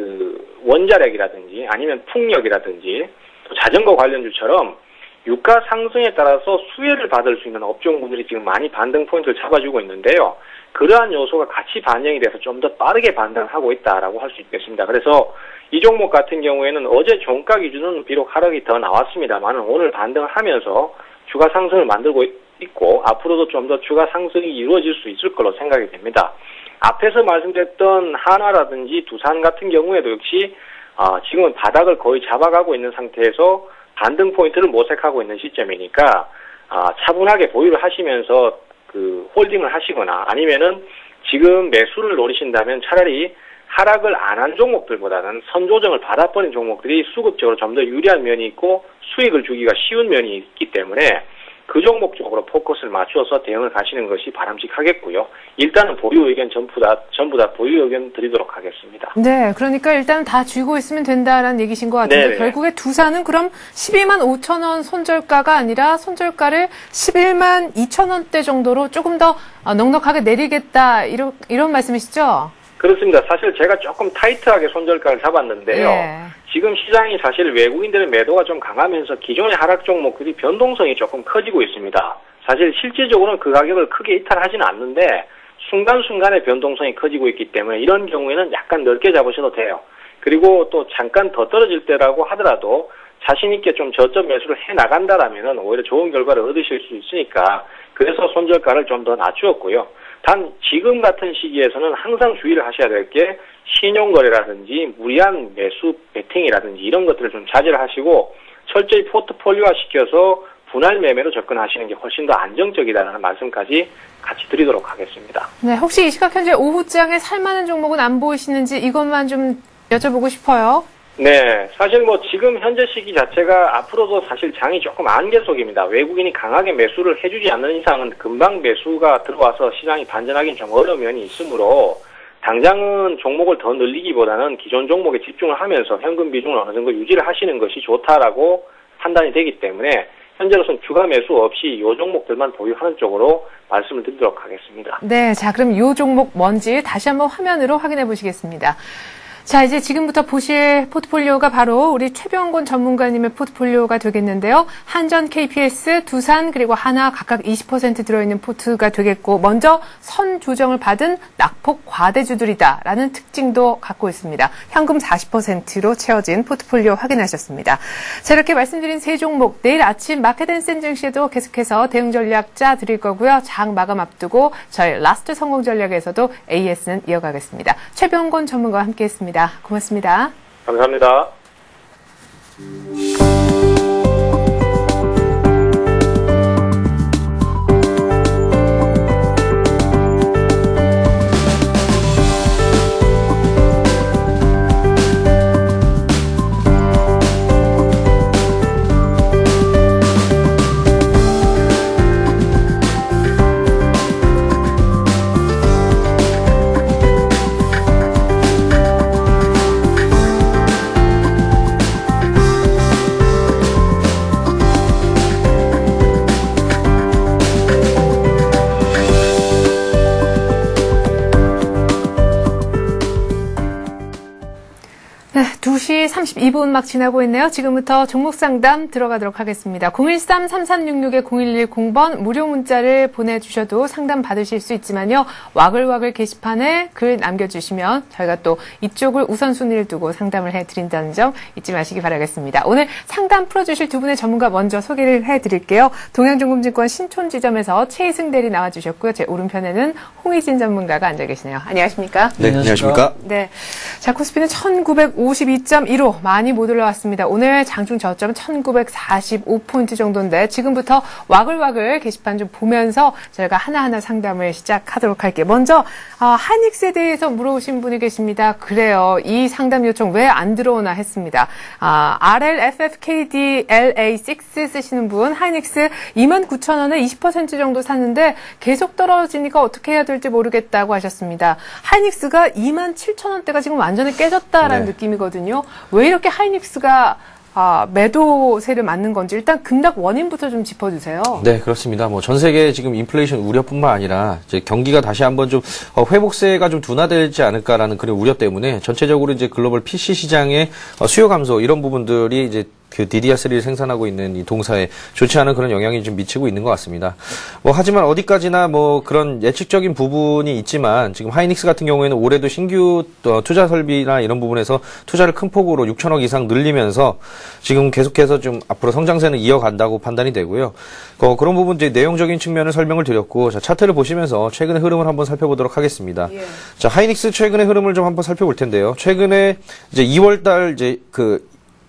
원자력이라든지 아니면 풍력이라든지 또 자전거 관련주처럼 유가 상승에 따라서 수혜를 받을 수 있는 업종군들이 지금 많이 반등 포인트를 잡아주고 있는데요. 그러한 요소가 같이 반영이 돼서 좀 더 빠르게 반등을 하고 있다라고 할 수 있겠습니다. 그래서 이 종목 같은 경우에는 어제 종가 기준은 비록 하락이 더 나왔습니다만 오늘 반등을 하면서 주가 상승을 만들고 있고 앞으로도 좀 더 주가 상승이 이루어질 수 있을 걸로 생각이 됩니다. 앞에서 말씀드렸던 한화라든지 두산 같은 경우에도 역시 지금은 바닥을 거의 잡아가고 있는 상태에서 반등 포인트를 모색하고 있는 시점이니까 차분하게 보유를 하시면서 홀딩을 하시거나 아니면은 지금 매수를 노리신다면 차라리 하락을 안 한 종목들보다는 선조정을 받아버린 종목들이 수급적으로 좀 더 유리한 면이 있고 수익을 주기가 쉬운 면이 있기 때문에 그 종목 쪽으로 포커스를 맞추어서 대응을 가시는 것이 바람직하겠고요. 일단은 보유 의견 전부 다 보유 의견 드리도록 하겠습니다. 네, 그러니까 일단 다 쥐고 있으면 된다라는 얘기신 것 같은데 네네. 결국에 두산은 그럼 12만 5천 원 손절가가 아니라 손절가를 11만 2천 원대 정도로 조금 더 넉넉하게 내리겠다 이런 말씀이시죠? 그렇습니다. 사실 제가 조금 타이트하게 손절가를 잡았는데요. 예. 지금 시장이 사실 외국인들의 매도가 좀 강하면서 기존의 하락 종목들이 변동성이 조금 커지고 있습니다. 사실 실질적으로는 그 가격을 크게 이탈하지는 않는데 순간순간의 변동성이 커지고 있기 때문에 이런 경우에는 약간 넓게 잡으셔도 돼요. 그리고 또 잠깐 더 떨어질 때라고 하더라도 자신 있게 좀 저점 매수를 해 나간다라면은 오히려 좋은 결과를 얻으실 수 있으니까 그래서 손절가를 좀 더 낮추었고요. 단 지금 같은 시기에서는 항상 주의를 하셔야 될 게 신용거래라든지 무리한 매수 베팅이라든지 이런 것들을 좀 자제를 하시고 철저히 포트폴리오화 시켜서 분할 매매로 접근하시는 게 훨씬 더 안정적이다라는 말씀까지 같이 드리도록 하겠습니다. 네, 혹시 이 시각 현재 오후장에 살만한 종목은 안 보이시는지 이것만 좀 여쭤보고 싶어요. 네, 사실 뭐 지금 현재 시기 자체가 앞으로도 사실 장이 조금 안개 속입니다. 외국인이 강하게 매수를 해주지 않는 이상은 금방 매수가 들어와서 시장이 반전하기는 좀 어려운 면이 있으므로 당장은 종목을 더 늘리기보다는 기존 종목에 집중을 하면서 현금 비중을 어느 정도 유지를 하시는 것이 좋다라고 판단이 되기 때문에 현재로서는 추가 매수 없이 이 종목들만 보유하는 쪽으로 말씀을 드리도록 하겠습니다. 네, 자 그럼 이 종목 뭔지 다시 한번 화면으로 확인해 보시겠습니다. 자, 이제 지금부터 보실 포트폴리오가 바로 우리 최병곤 전문가님의 포트폴리오가 되겠는데요. 한전, KPS, 두산 그리고 하나 각각 20% 들어있는 포트가 되겠고 먼저 선 조정을 받은 낙폭 과대주들이다라는 특징도 갖고 있습니다. 현금 40%로 채워진 포트폴리오 확인하셨습니다. 자, 이렇게 말씀드린 세 종목 내일 아침 마켓앤센증시에도 계속해서 대응 전략 짜 드릴 거고요. 장 마감 앞두고 저희 라스트 성공 전략에서도 AS는 이어가겠습니다. 최병곤 전문가와 함께했습니다. 고맙습니다. 감사합니다. 네, 2시 32분 막 지나고 있네요. 지금부터 종목 상담 들어가도록 하겠습니다. 013-3366-0110번 무료 문자를 보내주셔도 상담 받으실 수 있지만요. 와글와글 게시판에 글 남겨주시면 저희가 또 이쪽을 우선순위를 두고 상담을 해드린다는 점 잊지 마시기 바라겠습니다. 오늘 상담 풀어주실 두 분의 전문가 먼저 소개를 해드릴게요. 동양증권증권 신촌지점에서 최희승 대리 나와주셨고요. 제 오른편에는 홍희진 전문가가 앉아 계시네요. 안녕하십니까? 네, 안녕하십니까? 네. 자, 코스피는 1952.15 많이 못 올라왔습니다. 오늘 장중 저점은 1945포인트 정도인데 지금부터 와글와글 게시판 좀 보면서 저희가 하나하나 상담을 시작하도록 할게요. 먼저 하이닉스에 대해서 물어보신 분이 계십니다. 그래요. 이 상담 요청 왜 안 들어오나 했습니다. RLFFKD LA6 쓰시는 분 하이닉스 29,000원에 20% 정도 샀는데 계속 떨어지니까 어떻게 해야 될지 모르겠다고 하셨습니다. 하이닉스가 27,000원대가 지금 완전히 깨졌다라는 느낌이거든요. 왜 이렇게 하이닉스가 매도세를 맞는 건지 일단 급락 원인부터 좀 짚어주세요. 네, 그렇습니다. 뭐 전 세계 지금 인플레이션 우려뿐만 아니라 이제 경기가 다시 한번 좀 회복세가 좀 둔화되지 않을까라는 그런 우려 때문에 전체적으로 이제 글로벌 PC 시장의 수요 감소 이런 부분들이 이제 그 DDR3를 생산하고 있는 이 동사에 좋지 않은 그런 영향이 좀 미치고 있는 것 같습니다. 뭐 하지만 어디까지나 뭐 그런 예측적인 부분이 있지만 지금 하이닉스 같은 경우에는 올해도 신규 투자 설비나 이런 부분에서 투자를 큰 폭으로 6천억 이상 늘리면서 지금 계속해서 좀 앞으로 성장세는 이어간다고 판단이 되고요. 그런 부분 이제 내용적인 측면을 설명을 드렸고 자, 차트를 보시면서 최근의 흐름을 한번 살펴보도록 하겠습니다. 예. 자, 하이닉스 최근의 흐름을 좀 한번 살펴볼 텐데요. 최근에 이제 2월달 이제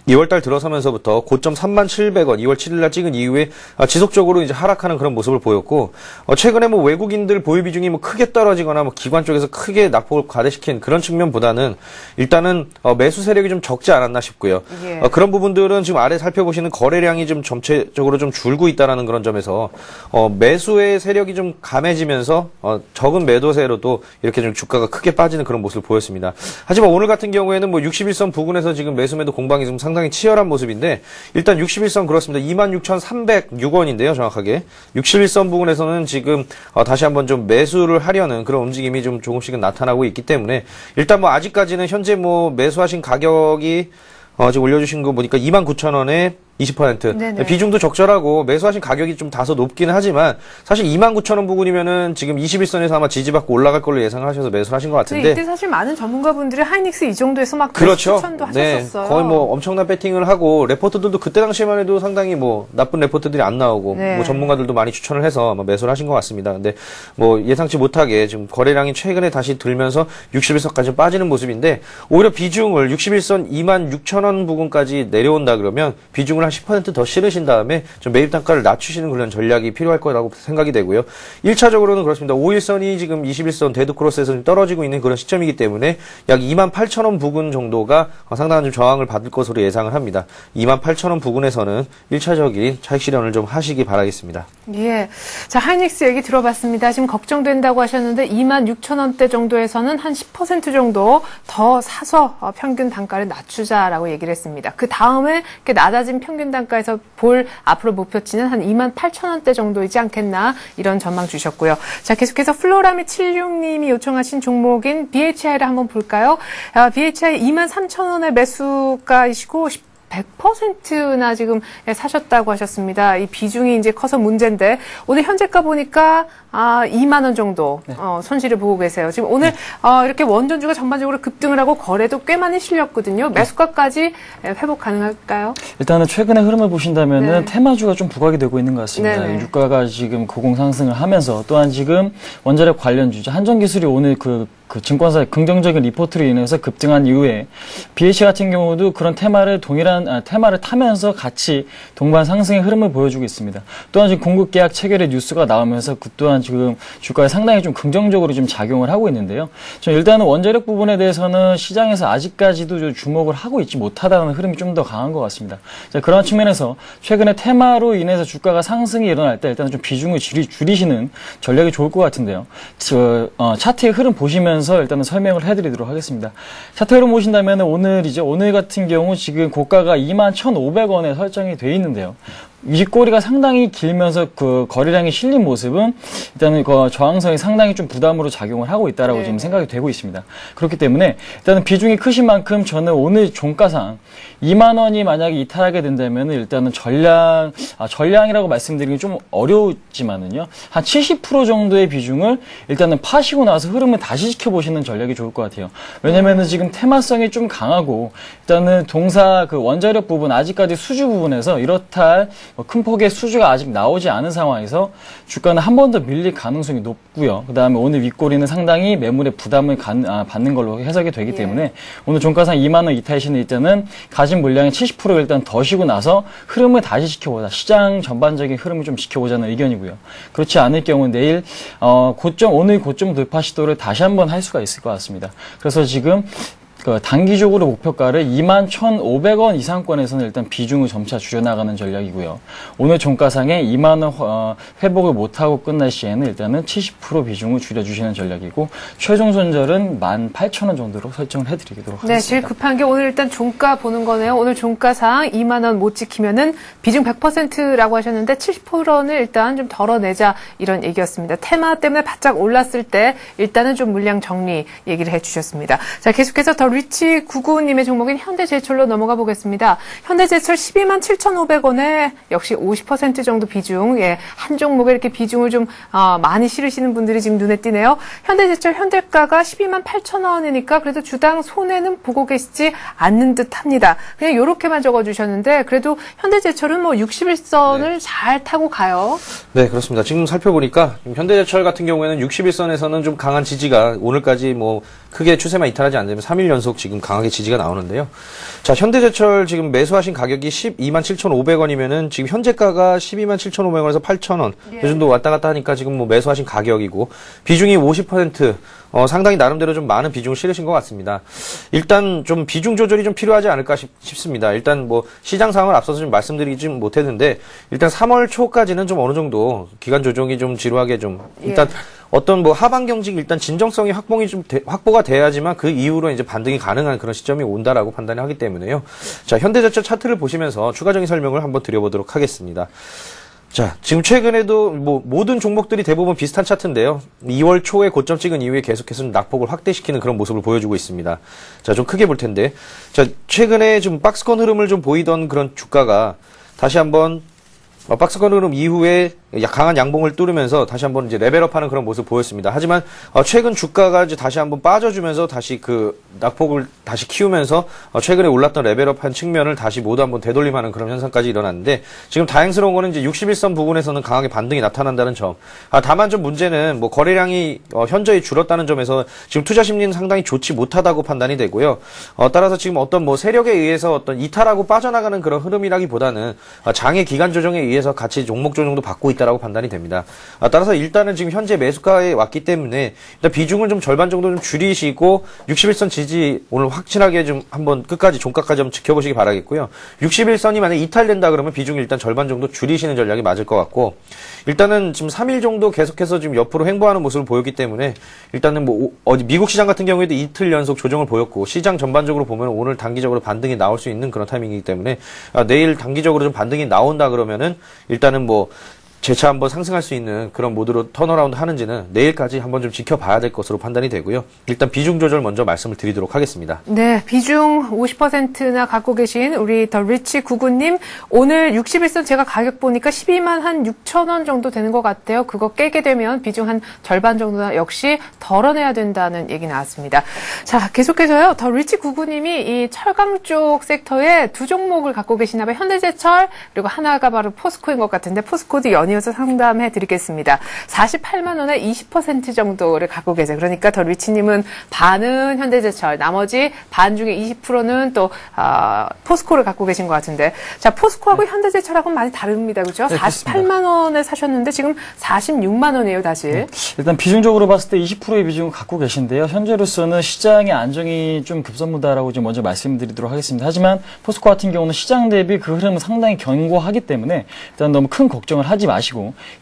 2월달 들어서면서부터 고점 37,700원 2월 7일날 찍은 이후에 지속적으로 이제 하락하는 그런 모습을 보였고 최근에 뭐 외국인들 보유 비중이 뭐 크게 떨어지거나 뭐 기관 쪽에서 크게 낙폭을 과대시킨 그런 측면보다는 일단은 매수 세력이 좀 적지 않았나 싶고요. 예. 그런 부분들은 지금 아래 살펴보시는 거래량이 좀 전체적으로 좀 줄고 있다라는 그런 점에서 매수의 세력이 좀 감해지면서 적은 매도세로도 이렇게 좀 주가가 크게 빠지는 그런 모습을 보였습니다. 하지만 오늘 같은 경우에는 뭐 61선 부근에서 지금 매수 매도 공방이 좀 상당히 치열한 모습인데 일단 61선 그렇습니다. 26,306원인데요. 정확하게 61선 부근에서는 지금 다시 한번 좀 매수를 하려는 그런 움직임이 좀 조금씩은 나타나고 있기 때문에 일단 뭐 아직까지는 현재 뭐 매수하신 가격이 지금 올려주신 거 보니까 29,000원에 20%. 네네. 비중도 적절하고 매수하신 가격이 좀 다소 높기는 하지만 사실 29,000원 부근이면은 지금 21선에서 아마 지지받고 올라갈 걸로 예상하셔서 매수를 하신 것 같은데. 이때 사실 많은 전문가분들이 하이닉스 이 정도에서 막 그렇죠. 추천도 네. 하셨었어요. 거의 뭐 엄청난 배팅을 하고 레포트들도 그때 당시에만 해도 상당히 뭐 나쁜 레포트들이 안 나오고 네. 뭐 전문가들도 많이 추천을 해서 아마 매수를 하신 것 같습니다. 근데 뭐 예상치 못하게 지금 거래량이 최근에 다시 들면서 61선까지 빠지는 모습인데 오히려 비중을 61선 26,000원 부근까지 내려온다 그러면 비중을 한 10% 더 실으신 다음에 좀 매입 단가를 낮추시는 그런 전략이 필요할 거라고 생각이 되고요. 1차적으로는 그렇습니다. 5일선이 지금 21선 데드크로스에서 좀 떨어지고 있는 그런 시점이기 때문에 약 28,000원 부근 정도가 상당한 좀 저항을 받을 것으로 예상을 합니다. 28,000원 부근에서는 1차적인 차익 실현을 좀 하시기 바라겠습니다. 예. 자, 하이닉스 얘기 들어봤습니다. 지금 걱정된다고 하셨는데 26,000원대 정도에서는 한 10% 정도 더 사서 평균 단가를 낮추자라고 얘기를 했습니다. 그 다음에 이렇게 낮아진 평균 단가에서 볼 앞으로 목표치는 한 28,000원대 정도이지 않겠나 이런 전망 주셨고요. 자, 계속해서 플로라미 76님이 요청하신 종목인 BHI를 한번 볼까요? BHI 23,000원의 매수가이시고 100%나 지금 사셨다고 하셨습니다. 이 비중이 이제 커서 문제인데 오늘 현재가 보니까 2만 원 정도 손실을 보고 계세요. 지금 오늘 이렇게 원전주가 전반적으로 급등을 하고 거래도 꽤 많이 실렸거든요. 매수가까지 회복 가능할까요? 일단은 최근의 흐름을 보신다면은 네. 테마주가 좀 부각이 되고 있는 것 같습니다. 네네. 유가가 지금 고공 상승을 하면서 또한 지금 원자력 관련주죠. 한전기술이 오늘 그 증권사의 긍정적인 리포트로 인해서 급등한 이후에 BH 같은 경우도 그런 동일한 테마를 타면서 같이 동반 상승의 흐름을 보여주고 있습니다. 또한 지금 공급 계약 체결의 뉴스가 나오면서 그 또한 지금 주가에 상당히 좀 긍정적으로 좀 작용을 하고 있는데요. 일단은 원자력 부분에 대해서는 시장에서 아직까지도 좀 주목을 하고 있지 못하다는 흐름이 좀 더 강한 것 같습니다. 자, 그런 측면에서 최근에 테마로 인해서 주가가 상승이 일어날 때 일단은 좀 비중을 줄이시는 전략이 좋을 것 같은데요. 차트의 흐름 보시면서 일단은 설명을 해드리도록 하겠습니다. 차트 흐름 보신다면 오늘 같은 경우 지금 고가가 21,500원에 설정이 돼 있는데요. 윗꼬리가 상당히 길면서 그 거래량이 실린 모습은 일단은 그 저항성이 상당히 좀 부담으로 작용을 하고 있다라고 네. 지금 생각이 되고 있습니다. 그렇기 때문에 일단은 비중이 크신 만큼 저는 오늘 종가상 2만 원이 만약에 이탈하게 된다면 일단은 전량이라고 말씀드리기 좀 어려웠지만은요. 한 70% 정도의 비중을 일단은 파시고 나서 흐름을 다시 지켜보시는 전략이 좋을 것 같아요. 왜냐면은 지금 테마성이 좀 강하고 일단은 그 원자력 부분 아직까지 수주 부분에서 이렇다 할 큰 폭의 수주가 아직 나오지 않은 상황에서 주가는 한 번 더 밀릴 가능성이 높고요. 그 다음에 오늘 윗꼬리는 상당히 매물의 부담을 받는 걸로 해석이 되기 때문에 오늘 종가상 2만 원 이탈 시는 일단은 가진 물량의 70%를 일단 더 쉬고 나서 흐름을 다시 지켜보자. 시장 전반적인 흐름을 좀 지켜보자는 의견이고요. 그렇지 않을 경우는 내일 오늘 고점 돌파 시도를 다시 한번 할 수가 있을 것 같습니다. 그래서 지금 단기적으로 목표가를 21,500원 이상권에서는 일단 비중을 점차 줄여나가는 전략이고요. 오늘 종가상에 2만 원 회복을 못하고 끝날 시에는 일단은 70% 비중을 줄여주시는 전략이고 최종 손절은 18,000원 정도로 설정을 해드리도록 하겠습니다. 네, 제일 급한 게 오늘 일단 종가 보는 거네요. 오늘 종가상 2만 원 못 지키면은 비중 100%라고 하셨는데 70%는 일단 좀 덜어내자 이런 얘기였습니다. 테마 때문에 바짝 올랐을 때 일단은 좀 물량 정리 얘기를 해주셨습니다. 자, 계속해서 더 리치 99님의 종목인 현대제철로 넘어가 보겠습니다. 현대제철 127,500원에 역시 50% 정도 비중, 한 종목에 이렇게 비중을 좀 많이 실으시는 분들이 지금 눈에 띄네요. 현대제철 현대가가 128,000원이니까 그래도 주당 손해는 보고 계시지 않는 듯합니다. 그냥 이렇게만 적어주셨는데 그래도 현대제철은 뭐 61선을 잘 타고 가요. 네, 그렇습니다. 지금 살펴보니까 현대제철 같은 경우에는 61선에서는 좀 강한 지지가 오늘까지 뭐 크게 추세만 이탈하지 않으면 3일 연속 지금 강하게 지지가 나오는데요. 자, 현대제철 지금 매수하신 가격이 127,500원이면은 지금 현재가가 127,500원에서 8,000원. 이 정도 왔다 갔다 하니까 지금 뭐 매수하신 가격이고 비중이 50%, 상당히 나름대로 좀 많은 비중을 실으신 것 같습니다. 일단 좀 비중 조절이 좀 필요하지 않을까 싶습니다. 일단 뭐 시장 상황을 앞서서 좀 말씀드리지 못했는데 일단 3월 초까지는 좀 어느 정도 기간 조정이 좀 지루하게 좀 일단 어떤 뭐 하반 경직 일단 진정성이 확보가 돼야지만 그 이후로 이제 반등이 가능한 그런 시점이 온다라고 판단을 하기 때문에요. 자, 현대제철 차트를 보시면서 추가적인 설명을 한번 드려보도록 하겠습니다. 자, 지금 최근에도 뭐 모든 종목들이 대부분 비슷한 차트인데요. 2월 초에 고점 찍은 이후에 계속해서 낙폭을 확대시키는 그런 모습을 보여주고 있습니다. 자, 좀 크게 볼 텐데. 자, 최근에 좀 박스권 흐름을 좀 보이던 그런 주가가 다시 한번 박스권 흐름 이후에 강한 양봉을 뚫으면서 다시 한번 이제 레벨업하는 그런 모습을 보였습니다. 하지만 최근 주가가 이제 다시 한번 빠져주면서 다시 그 낙폭을 다시 키우면서 최근에 올랐던 레벨업한 측면을 다시 모두 한번 되돌림하는 그런 현상까지 일어났는데 지금 다행스러운 거는 이제 61선 부분에서는 강하게 반등이 나타난다는 점. 다만 좀 문제는 뭐 거래량이 현저히 줄었다는 점에서 지금 투자 심리는 상당히 좋지 못하다고 판단이 되고요. 따라서 지금 어떤 뭐 세력에 의해서 어떤 이탈하고 빠져나가는 그런 흐름이라기보다는 장의 기간 조정에 의해서 같이 종목 조정도 받고 있다라고 판단이 됩니다. 따라서 일단은 지금 현재 매수가에 왔기 때문에 일단 비중을 좀 절반 정도 좀 줄이시고 61선 지지 오늘 확실하게 좀 한번 끝까지 종가까지 한번 지켜보시기 바라겠고요. 61선이 만약에 이탈된다 그러면 비중을 일단 절반 정도 줄이시는 전략이 맞을 것 같고 일단은 지금 3일 정도 계속해서 지금 옆으로 횡보하는 모습을 보였기 때문에 일단은 뭐 미국 시장 같은 경우에도 이틀 연속 조정을 보였고 시장 전반적으로 보면 오늘 단기적으로 반등이 나올 수 있는 그런 타이밍이기 때문에 내일 단기적으로 좀 반등이 나온다 그러면은 일단은 뭐 재차 한번 상승할 수 있는 그런 모드로 턴어라운드 하는지는 내일까지 한번 좀 지켜봐야 될 것으로 판단이 되고요. 일단 비중 조절 먼저 말씀을 드리도록 하겠습니다. 네, 비중 50%나 갖고 계신 우리 더 리치 구구님 오늘 61선 제가 가격 보니까 12만 한 6천 원 정도 되는 것 같아요. 그거 깨게 되면 비중 한 절반 정도나 역시 덜어내야 된다는 얘기 나왔습니다. 자, 계속해서요. 더 리치 구구님이 이 철강 쪽 섹터에 두 종목을 갖고 계시나 봐요. 현대제철 그리고 하나가 바로 포스코인 것 같은데 포스코도 연이어서 상담해 드리겠습니다. 48만 원에 20% 정도를 갖고 계세요. 그러니까 더 리치님은 반은 현대제철, 나머지 반 중에 20%는 또 포스코를 갖고 계신 것 같은데, 자 포스코하고 현대제철하고는 많이 다릅니다, 그렇죠? 네, 48만 원에 사셨는데 지금 46만 원이에요, 다시. 네. 일단 비중적으로 봤을 때 20%의 비중을 갖고 계신데요. 현재로서는 시장의 안정이 좀 급선무다라고 좀 먼저 말씀드리도록 하겠습니다. 하지만 포스코 같은 경우는 시장 대비 그 흐름은 상당히 견고하기 때문에 일단 너무 큰 걱정을 하지 마시고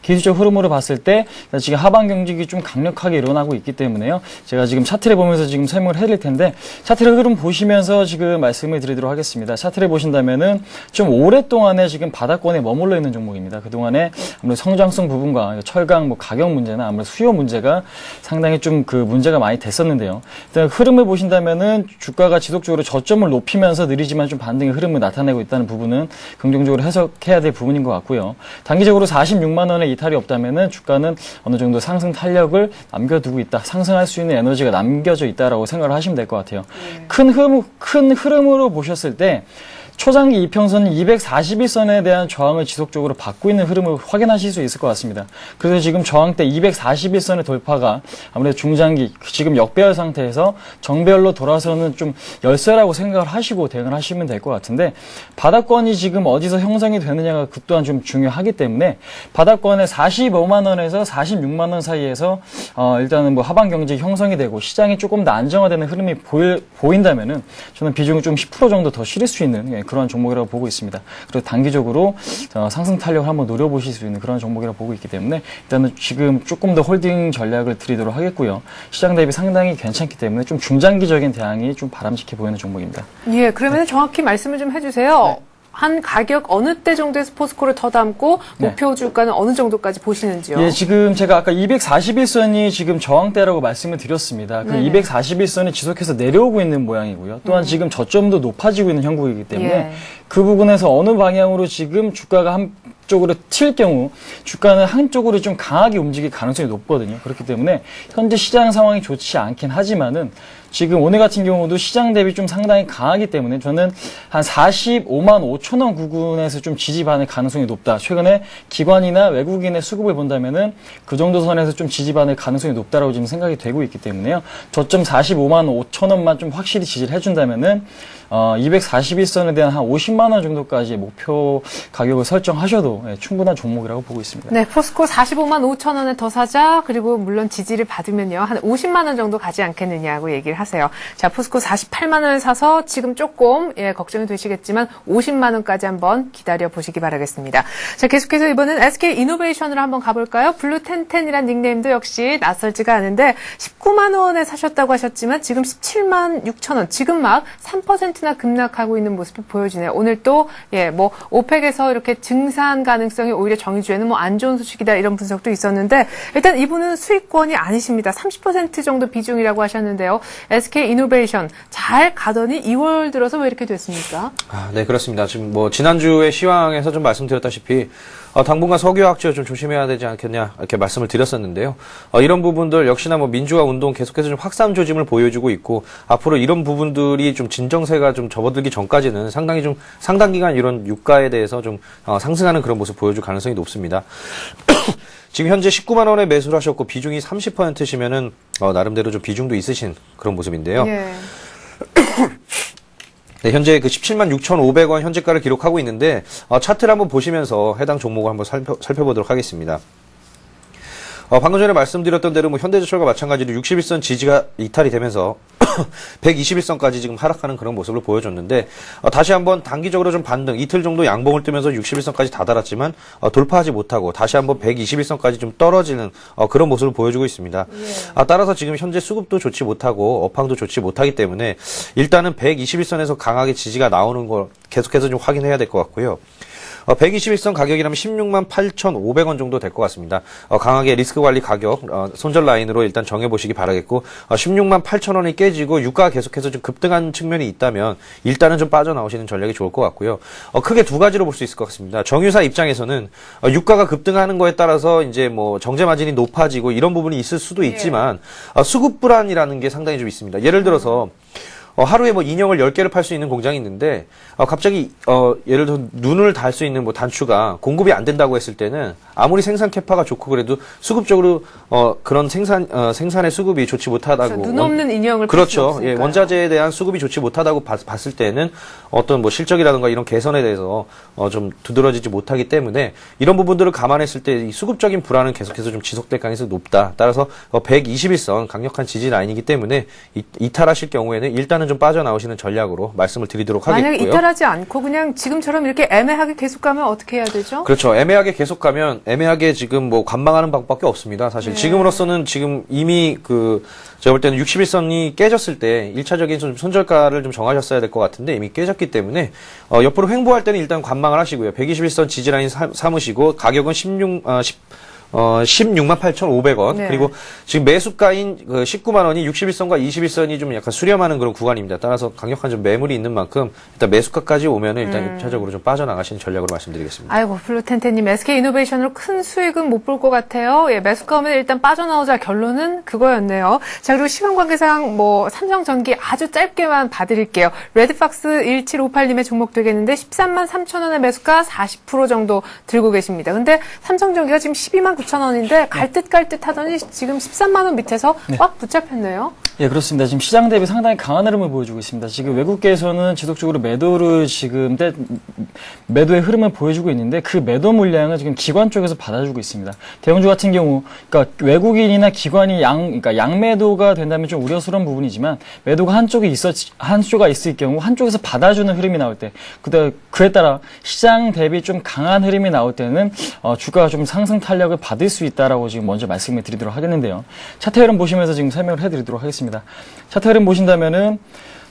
기술적 흐름으로 봤을 때 지금 하반 경직이 좀 강력하게 일어나고 있기 때문에요. 제가 지금 차트를 보면서 지금 설명을 해드릴 텐데 차트를 흐름 보시면서 지금 말씀을 드리도록 하겠습니다. 차트를 보신다면은 좀 오랫동안에 지금 바닥권에 머물러 있는 종목입니다. 그동안에 아무래도 성장성 부분과 철강 뭐 가격 문제나 아무래도 수요 문제가 상당히 좀 그 문제가 많이 됐었는데요. 일단 흐름을 보신다면은 주가가 지속적으로 저점을 높이면서 느리지만 좀 반등의 흐름을 나타내고 있다는 부분은 긍정적으로 해석해야 될 부분인 것 같고요. 단기적으로 46만 원의 이탈이 없다면은 주가는 어느 정도 상승 탄력을 남겨두고 있다. 상승할 수 있는 에너지가 남겨져 있다라고 생각을 하시면 될 것 같아요. 큰 흐름으로 보셨을 때 초장기 이평선 241선에 대한 저항을 지속적으로 받고 있는 흐름을 확인하실 수 있을 것 같습니다. 그래서 지금 저항대 241선의 돌파가 아무래도 중장기 지금 역배열 상태에서 정배열로 돌아서는 좀 열세라고 생각을 하시고 대응을 하시면 될 것 같은데 바닥권이 지금 어디서 형성이 되느냐가 그 또한 좀 중요하기 때문에 바닥권에 45만 원에서 46만 원 사이에서 일단은 뭐 하반 경직이 형성이 되고 시장이 조금 더 안정화되는 흐름이 보인다면은 저는 비중을 좀 10% 정도 더 실을 수 있는 그런 종목이라고 보고 있습니다. 그리고 단기적으로 상승 탄력을 한번 노려보실 수 있는 그런 종목이라고 보고 있기 때문에 일단은 지금 조금 더 홀딩 전략을 드리도록 하겠고요. 시장 대비 상당히 괜찮기 때문에 좀 중장기적인 대응이 좀 바람직해 보이는 종목입니다. 예, 그러면 정확히 말씀을 좀 해주세요. 네. 한 가격 어느 때 정도에서 포스코를 더 담고 목표 주가는 어느 정도까지 보시는지요? 예, 지금 제가 아까 241선이 지금 저항대라고 말씀을 드렸습니다. 그 241선이 지속해서 내려오고 있는 모양이고요. 또한 지금 저점도 높아지고 있는 형국이기 때문에 그 부분에서 어느 방향으로 지금 주가가 쪽으로 튈 경우 주가는 한쪽으로 좀 강하게 움직일 가능성이 높거든요. 그렇기 때문에 현재 시장 상황이 좋지 않긴 하지만은 지금 오늘 같은 경우도 시장 대비 좀 상당히 강하기 때문에 저는 한 45만 5천 원 구간에서 좀 지지받을 가능성이 높다. 최근에 기관이나 외국인의 수급을 본다면은 그 정도 선에서 좀 지지받을 가능성이 높다라고 지금 생각이 되고 있기 때문에요. 저점 45만 5천 원만 좀 확실히 지지를 해준다면은 241선에 대한 한 50만 원 정도까지의 목표 가격을 설정하셔도 충분한 종목이라고 보고 있습니다. 네, 포스코 45만 5천 원에 더 사자. 그리고 물론 지지를 받으면요. 한 50만 원 정도 가지 않겠느냐고 얘기를 하세요. 자, 포스코 48만 원을 사서 지금 조금 걱정이 되시겠지만 50만 원까지 한번 기다려 보시기 바라겠습니다. 자, 계속해서 이번엔 SK 이노베이션으로 한번 가볼까요? 블루텐텐이란 닉네임도 역시 낯설지가 않은데 19만 원에 사셨다고 하셨지만 지금 17만 6천 원. 지금 막 3%나 급락하고 있는 모습이 보여지네요. 오늘 또 오펙에서 이렇게 증산 가능성이 오히려 정유주에는 안 좋은 소식이다 이런 분석도 있었는데 일단 이분은 수익권이 아니십니다. 30% 정도 비중이라고 하셨는데요. SK 이노베이션 잘 가더니 2월 들어서 왜 이렇게 됐습니까? 네, 그렇습니다. 지금 지난주에 시황에서 좀 말씀드렸다시피 당분간 석유화학주에 좀 조심해야 되지 않겠냐 이렇게 말씀을 드렸었는데요. 이런 부분들 역시나 민주화 운동 계속해서 좀 확산 조짐을 보여주고 있고 앞으로 이런 부분들이 좀 진정세가 좀 접어들기 전까지는 상당히 좀 상당 기간 이런 유가에 대해서 좀 상승하는 그런 모습 보여줄 가능성이 높습니다. 지금 현재 19만 원에 매수를 하셨고 비중이 30%시면은 나름대로 좀 비중도 있으신 그런 모습인데요. 예. 네, 현재 그 17만 6,500원 현재가를 기록하고 있는데 차트를 한번 보시면서 해당 종목을 한번 살펴보도록 하겠습니다. 방금 전에 말씀드렸던 대로 현대제철과 마찬가지로 61선 지지가 이탈이 되면서 121선까지 지금 하락하는 그런 모습을 보여줬는데 다시 한번 단기적으로 좀 반등, 이틀 정도 양봉을 뜨면서 61선까지 다다랐지만 돌파하지 못하고 다시 한번 121선까지 좀 떨어지는 그런 모습을 보여주고 있습니다. 예. 따라서 지금 현재 수급도 좋지 못하고 업황도 좋지 못하기 때문에 일단은 121선에서 강하게 지지가 나오는 걸 계속해서 좀 확인해야 될 것 같고요. 121선 가격이라면 16만 8,500원 정도 될 것 같습니다. 강하게 리스크 관리 가격, 손절 라인으로 일단 정해보시기 바라겠고, 16만 8,000원이 깨지고 유가가 계속해서 좀 급등한 측면이 있다면 일단은 좀 빠져나오시는 전략이 좋을 것 같고요. 크게 두 가지로 볼 수 있을 것 같습니다. 정유사 입장에서는 유가가 급등하는 거에 따라서 이제 정제 마진이 높아지고 이런 부분이 있을 수도 있지만, 수급 불안이라는 게 상당히 좀 있습니다. 예를 들어서, 하루에 인형을 10개를 팔 수 있는 공장이 있는데, 갑자기, 예를 들어 눈을 달 수 있는 단추가 공급이 안 된다고 했을 때는 아무리 생산 캐파가 좋고 그래도 수급적으로, 그런 생산의 수급이 좋지 못하다고. 그렇죠. 눈 없는 인형을 그렇죠. 예, 원자재에 대한 수급이 좋지 못하다고 봤을 때는 어떤 실적이라든가 이런 개선에 대해서, 좀 두드러지지 못하기 때문에 이런 부분들을 감안했을 때 이 수급적인 불안은 계속해서 좀 지속될 가능성이 높다. 따라서 121선 강력한 지지 라인이기 때문에 이탈하실 경우에는 일단은 좀 빠져나오시는 전략으로 말씀을 드리도록 하겠고요. 만약에 이탈하지 않고 그냥 지금처럼 이렇게 애매하게 계속 가면 어떻게 해야 되죠? 그렇죠. 애매하게 계속 가면 애매하게 지금 관망하는 방법밖에 없습니다. 사실 지금으로서는 지금 이미 제가 볼 때는 61선이 깨졌을 때 1차적인 손절가를 좀 정하셨어야 될 것 같은데 이미 깨졌기 때문에 옆으로 횡보할 때는 일단 관망을 하시고요. 121선 지지라인 삼으시고 가격은 16만 8,500원. 네. 그리고 지금 매수가인 19만 원이 61선과 21선이 좀 약간 수렴하는 그런 구간입니다. 따라서 강력한 좀 매물이 있는 만큼 일단 매수가까지 오면은 일단 1차적으로 좀 빠져나가시는 전략으로 말씀드리겠습니다. 아이고, 블루텐텐님 SK 이노베이션으로 큰 수익은 못 볼 것 같아요. 예, 매수가 오면 일단 빠져나오자 결론은 그거였네요. 자, 그리고 시간 관계상 삼성전기 아주 짧게만 봐드릴게요. 레드박스 1758님의 종목 되겠는데 13만 3천 원의 매수가 40% 정도 들고 계십니다. 근데 삼성전기가 지금 12만 9천 원인데 갈 듯 하더니 지금 13만 원 밑에서 꽉 붙잡혔네요. 예, 그렇습니다. 지금 시장 대비 상당히 강한 흐름을 보여주고 있습니다. 지금 외국계에서는 지속적으로 매도의 흐름을 보여주고 있는데 그 매도 물량을 지금 기관 쪽에서 받아주고 있습니다. 대형주 같은 경우, 그러니까 외국인이나 기관이 양매도가 된다면 좀 우려스러운 부분이지만 매도가 한쪽가 있을 경우 한쪽에서 받아주는 흐름이 나올 때, 그에 따라 시장 대비 좀 강한 흐름이 나올 때는 주가가 좀 상승 탄력을 받을 수 있다라고 지금 먼저 말씀을 드리도록 하겠는데요. 차트 흐름 보시면서 지금 설명을 해드리도록 하겠습니다. 차트 흐름 보신다면은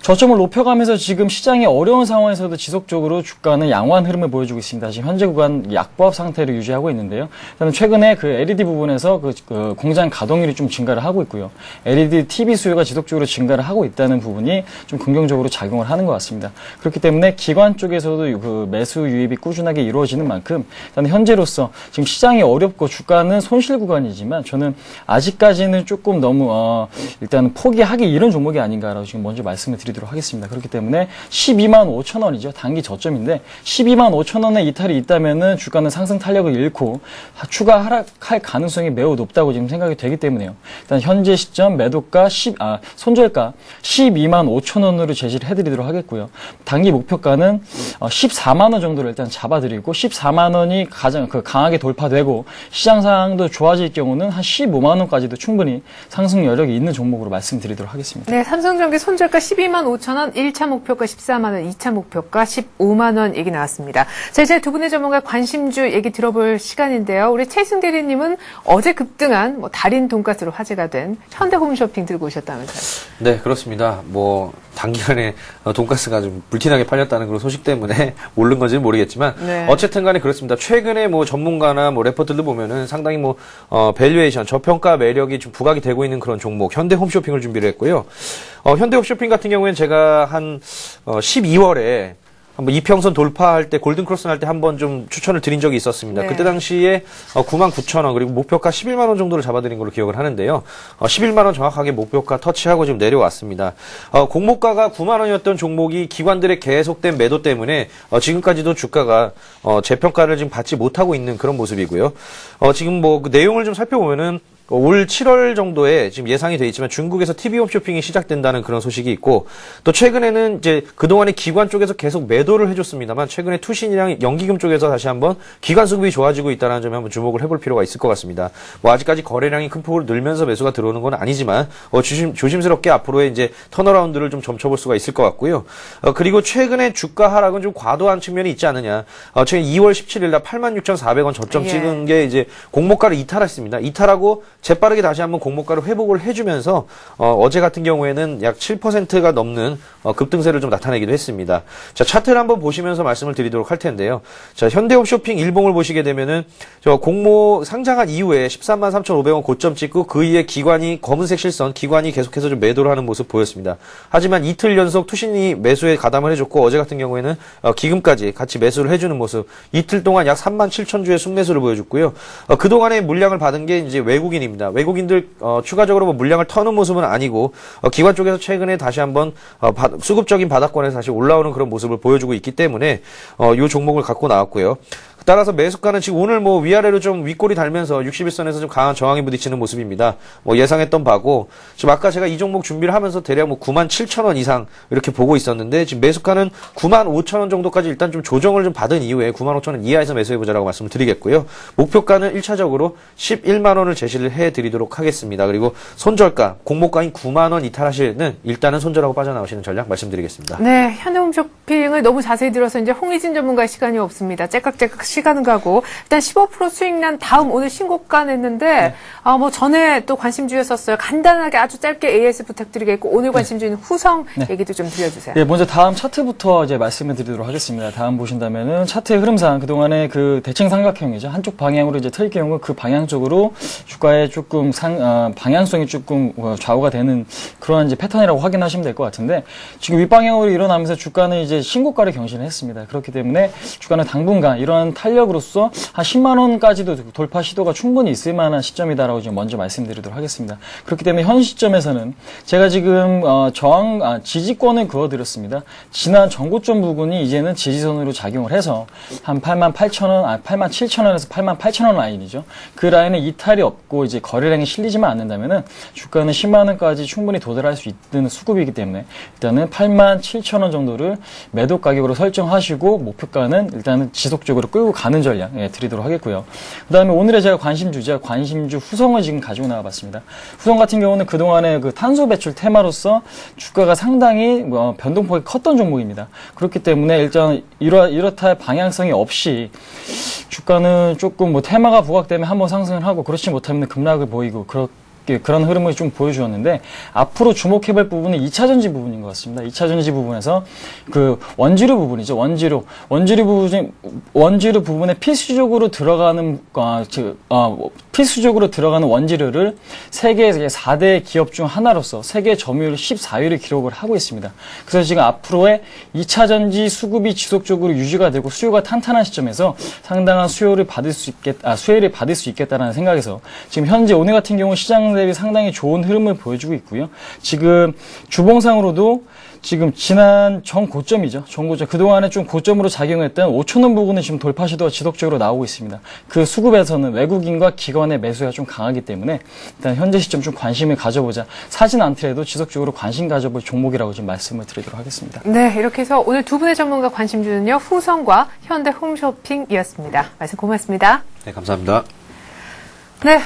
저점을 높여가면서 지금 시장이 어려운 상황에서도 지속적으로 주가는 양호한 흐름을 보여주고 있습니다. 지금 현재 구간 약보합 상태를 유지하고 있는데요. 일단 최근에 그 LED 부분에서 그 공장 가동률이 좀 증가를 하고 있고요. LED TV 수요가 지속적으로 증가를 하고 있다는 부분이 좀 긍정적으로 작용을 하는 것 같습니다. 그렇기 때문에 기관 쪽에서도 그 매수 유입이 꾸준하게 이루어지는 만큼 일단 현재로서 지금 시장이 어렵고 주가는 손실 구간이지만 저는 아직까지는 조금 너무 일단 포기하기 이른 종목이 아닌가라고 지금 먼저 말씀을 드리도록 하겠습니다. 그렇기 때문에 12만 5천 원이죠. 단기 저점인데 12만 5천 원의 이탈이 있다면은 주가는 상승 탄력을 잃고 추가 하락할 가능성이 매우 높다고 지금 생각이 되기 때문에요. 일단 현재 시점 매도가 손절가 12만 5천 원으로 제시를 해드리도록 하겠고요. 단기 목표가는 14만 원 정도를 일단 잡아드리고 14만 원이 가장 강하게 돌파되고 시장 상황도 좋아질 경우는 한 15만 원까지도 충분히 상승 여력이 있는 종목으로 말씀드리도록 하겠습니다. 네, 삼성전기 손절가 12만 5천 원, 1차 목표가 14만 원, 2차 목표가 15만 원 얘기 나왔습니다. 자, 이제 두 분의 전문가 관심주 얘기 들어볼 시간인데요. 우리 최승 대리님은 어제 급등한 달인 돈가스로 화제가 된 현대홈쇼핑 들고 오셨다면서요? 네, 그렇습니다. 단기간에 돈가스가 좀 불티나게 팔렸다는 그런 소식 때문에 오른 건지는 모르겠지만 네. 어쨌든 간에 그렇습니다. 최근에 전문가나 레포트들 보면은 상당히 밸류에이션, 저평가 매력이 좀 부각이 되고 있는 그런 종목 현대홈쇼핑을 준비를 했고요. 현대홈쇼핑 같은 경우에는 제가 한 12월에 한번 이평선 돌파할 때 골든크로스 날 때 한번 좀 추천을 드린 적이 있었습니다. 네. 그때 당시에 99,000원 그리고 목표가 11만 원 정도를 잡아드린 걸로 기억을 하는데요. 11만 원 정확하게 목표가 터치하고 지금 내려왔습니다. 공모가가 9만 원이었던 종목이 기관들의 계속된 매도 때문에 지금까지도 주가가 재평가를 지금 받지 못하고 있는 그런 모습이고요. 지금 그 내용을 좀 살펴보면은 올 7월 정도에 지금 예상이 돼 있지만 중국에서 TV홈쇼핑이 시작된다는 그런 소식이 있고 또 최근에는 이제 그동안에 기관 쪽에서 계속 매도를 해줬습니다만 최근에 투신이랑 연기금 쪽에서 다시 한번 기관 수급이 좋아지고 있다는 점에 한번 주목을 해볼 필요가 있을 것 같습니다. 아직까지 거래량이 큰 폭으로 늘면서 매수가 들어오는 건 아니지만 조심스럽게 앞으로의 이제 턴어라운드를 좀 점쳐볼 수가 있을 것 같고요. 그리고 최근에 주가 하락은 좀 과도한 측면이 있지 않느냐. 최근 2월 17일 날 86,400원 저점 찍은 게 이제 공모가를 이탈했습니다. 이탈하고 재빠르게 다시 한번 공모가를 회복을 해주면서 어제 같은 경우에는 약 7%가 넘는 급등세를 좀 나타내기도 했습니다. 자, 차트를 한번 보시면서 말씀을 드리도록 할 텐데요. 자, 현대홈쇼핑 일봉을 보시게 되면은 공모 상장한 이후에 13만 3,500원 고점 찍고 그 이후에 기관이 검은색 실선 기관이 계속해서 좀 매도를 하는 모습 보였습니다. 하지만 이틀 연속 투신이 매수에 가담을 해줬고 어제 같은 경우에는 기금까지 같이 매수를 해주는 모습 이틀 동안 약 3만 7천 주의 순매수를 보여줬고요. 그동안의 물량을 받은 게 이제 외국인입니다. 외국인들 추가적으로 물량을 터는 모습은 아니고 기관 쪽에서 최근에 다시 한번 수급적인 바닥권에서 다시 올라오는 그런 모습을 보여주고 있기 때문에 이 종목을 갖고 나왔고요. 따라서 매수가는 지금 오늘 위아래로 좀 윗골이 달면서 61선에서 좀 강한 저항에 부딪히는 모습입니다. 예상했던 바고 지금 아까 제가 이 종목 준비를 하면서 대략 97,000원 이상 이렇게 보고 있었는데 지금 매수가는 95,000원 정도까지 일단 좀 조정을 좀 받은 이후에 95,000원 이하에서 매수해보자라고 말씀을 드리겠고요. 목표가는 1차적으로 11만 원을 제시를 해드리도록 하겠습니다. 그리고 손절가, 공모가인 9만 원 이탈하시는 일단은 손절하고 빠져나오시는 전략 말씀드리겠습니다. 네, 현대홈쇼핑을 너무 자세히 들어서 이제 홍희진 전문가의 시간이 없습니다. 째깍째깍 시간은 가고 일단 15% 수익 난 다음 오늘 신고가 냈는데 전에 또 관심주였었어요. 간단하게 아주 짧게 AS 부탁드리겠고 오늘 관심주인 후성 얘기도 좀 들려주세요. 네, 먼저 다음 차트부터 이제 말씀을 드리도록 하겠습니다. 다음 보신다면은 차트의 흐름상 그동안에 그 대칭 삼각형이죠. 한쪽 방향으로 이제 틀 경우 그 방향 쪽으로 주가의 조금 방향성이 조금 좌우가 되는 그런 이제 패턴이라고 확인하시면 될 것 같은데 지금 윗방향으로 일어나면서 주가는 이제 신고가를 경신을 했습니다. 그렇기 때문에 주가는 당분간 이런 탄력으로서 한 10만 원까지도 돌파 시도가 충분히 있을 만한 시점이다라고 지금 먼저 말씀드리도록 하겠습니다. 그렇기 때문에 현 시점에서는 제가 지금 지지권을 그어드렸습니다. 지난 전고점 부분이 이제는 지지선으로 작용을 해서 한 88,000원, 87,000원에서 88,000원 라인이죠. 그 라인에 이탈이 없고 이제 거래량이 실리지만 않는다면은 주가는 10만 원까지 충분히 도달할 수 있는 수급이기 때문에 일단은 87,000원 정도를 매도 가격으로 설정하시고 목표가는 일단은 지속적으로 끌고 가는 전략 드리도록 하겠고요. 그 다음에 오늘의 제가 관심주 후성을 지금 가지고 나와봤습니다. 후성 같은 경우는 그동안의 그 탄소 배출 테마로서 주가가 상당히 변동폭이 컸던 종목입니다. 그렇기 때문에 일단 이렇다 할 방향성이 없이 주가는 조금 테마가 부각되면 한번 상승을 하고 그렇지 못하면 급락을 보이고 그런 흐름을 좀 보여주었는데 앞으로 주목해볼 부분은 2차전지 부분인 것 같습니다. 2차전지 부분에서 그 원재료 부분이죠. 원재료 부분에 필수적으로 들어가는 필수적으로 들어가는 원재료를 세계 4대 기업 중 하나로서 세계 점유율 14위를 기록을 하고 있습니다. 그래서 지금 앞으로의 2차전지 수급이 지속적으로 유지가 되고 수요가 탄탄한 시점에서 상당한 수혜를 받을 수 있겠다라는 생각에서 지금 현재 오늘 같은 경우 시장 대비 상당히 좋은 흐름을 보여주고 있고요. 지금 주봉상으로도 지금 지난 전고점이죠. 전고점. 그동안에 좀 고점으로 작용했던 5,000원 부근은 지금 돌파 시도가 지속적으로 나오고 있습니다. 그 수급에서는 외국인과 기관의 매수가 좀 강하기 때문에 일단 현재 시점 좀 관심을 가져보자. 사진 않더라도 지속적으로 관심 가져볼 종목이라고 좀 말씀을 드리도록 하겠습니다. 네, 이렇게 해서 오늘 두 분의 전문가 관심주는요. 후성과 현대 홈쇼핑이었습니다. 말씀 고맙습니다. 네, 감사합니다. 네,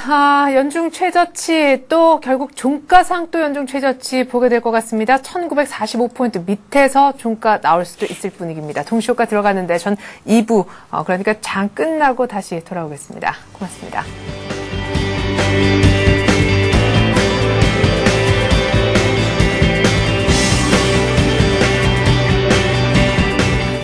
연중 최저치 또 결국 종가상 또 연중 최저치 보게 될 것 같습니다. 1945포인트 밑에서 종가 나올 수도 있을 분위기입니다. 동시효과 들어가는데 전 2부, 그러니까 장 끝나고 다시 돌아오겠습니다. 고맙습니다.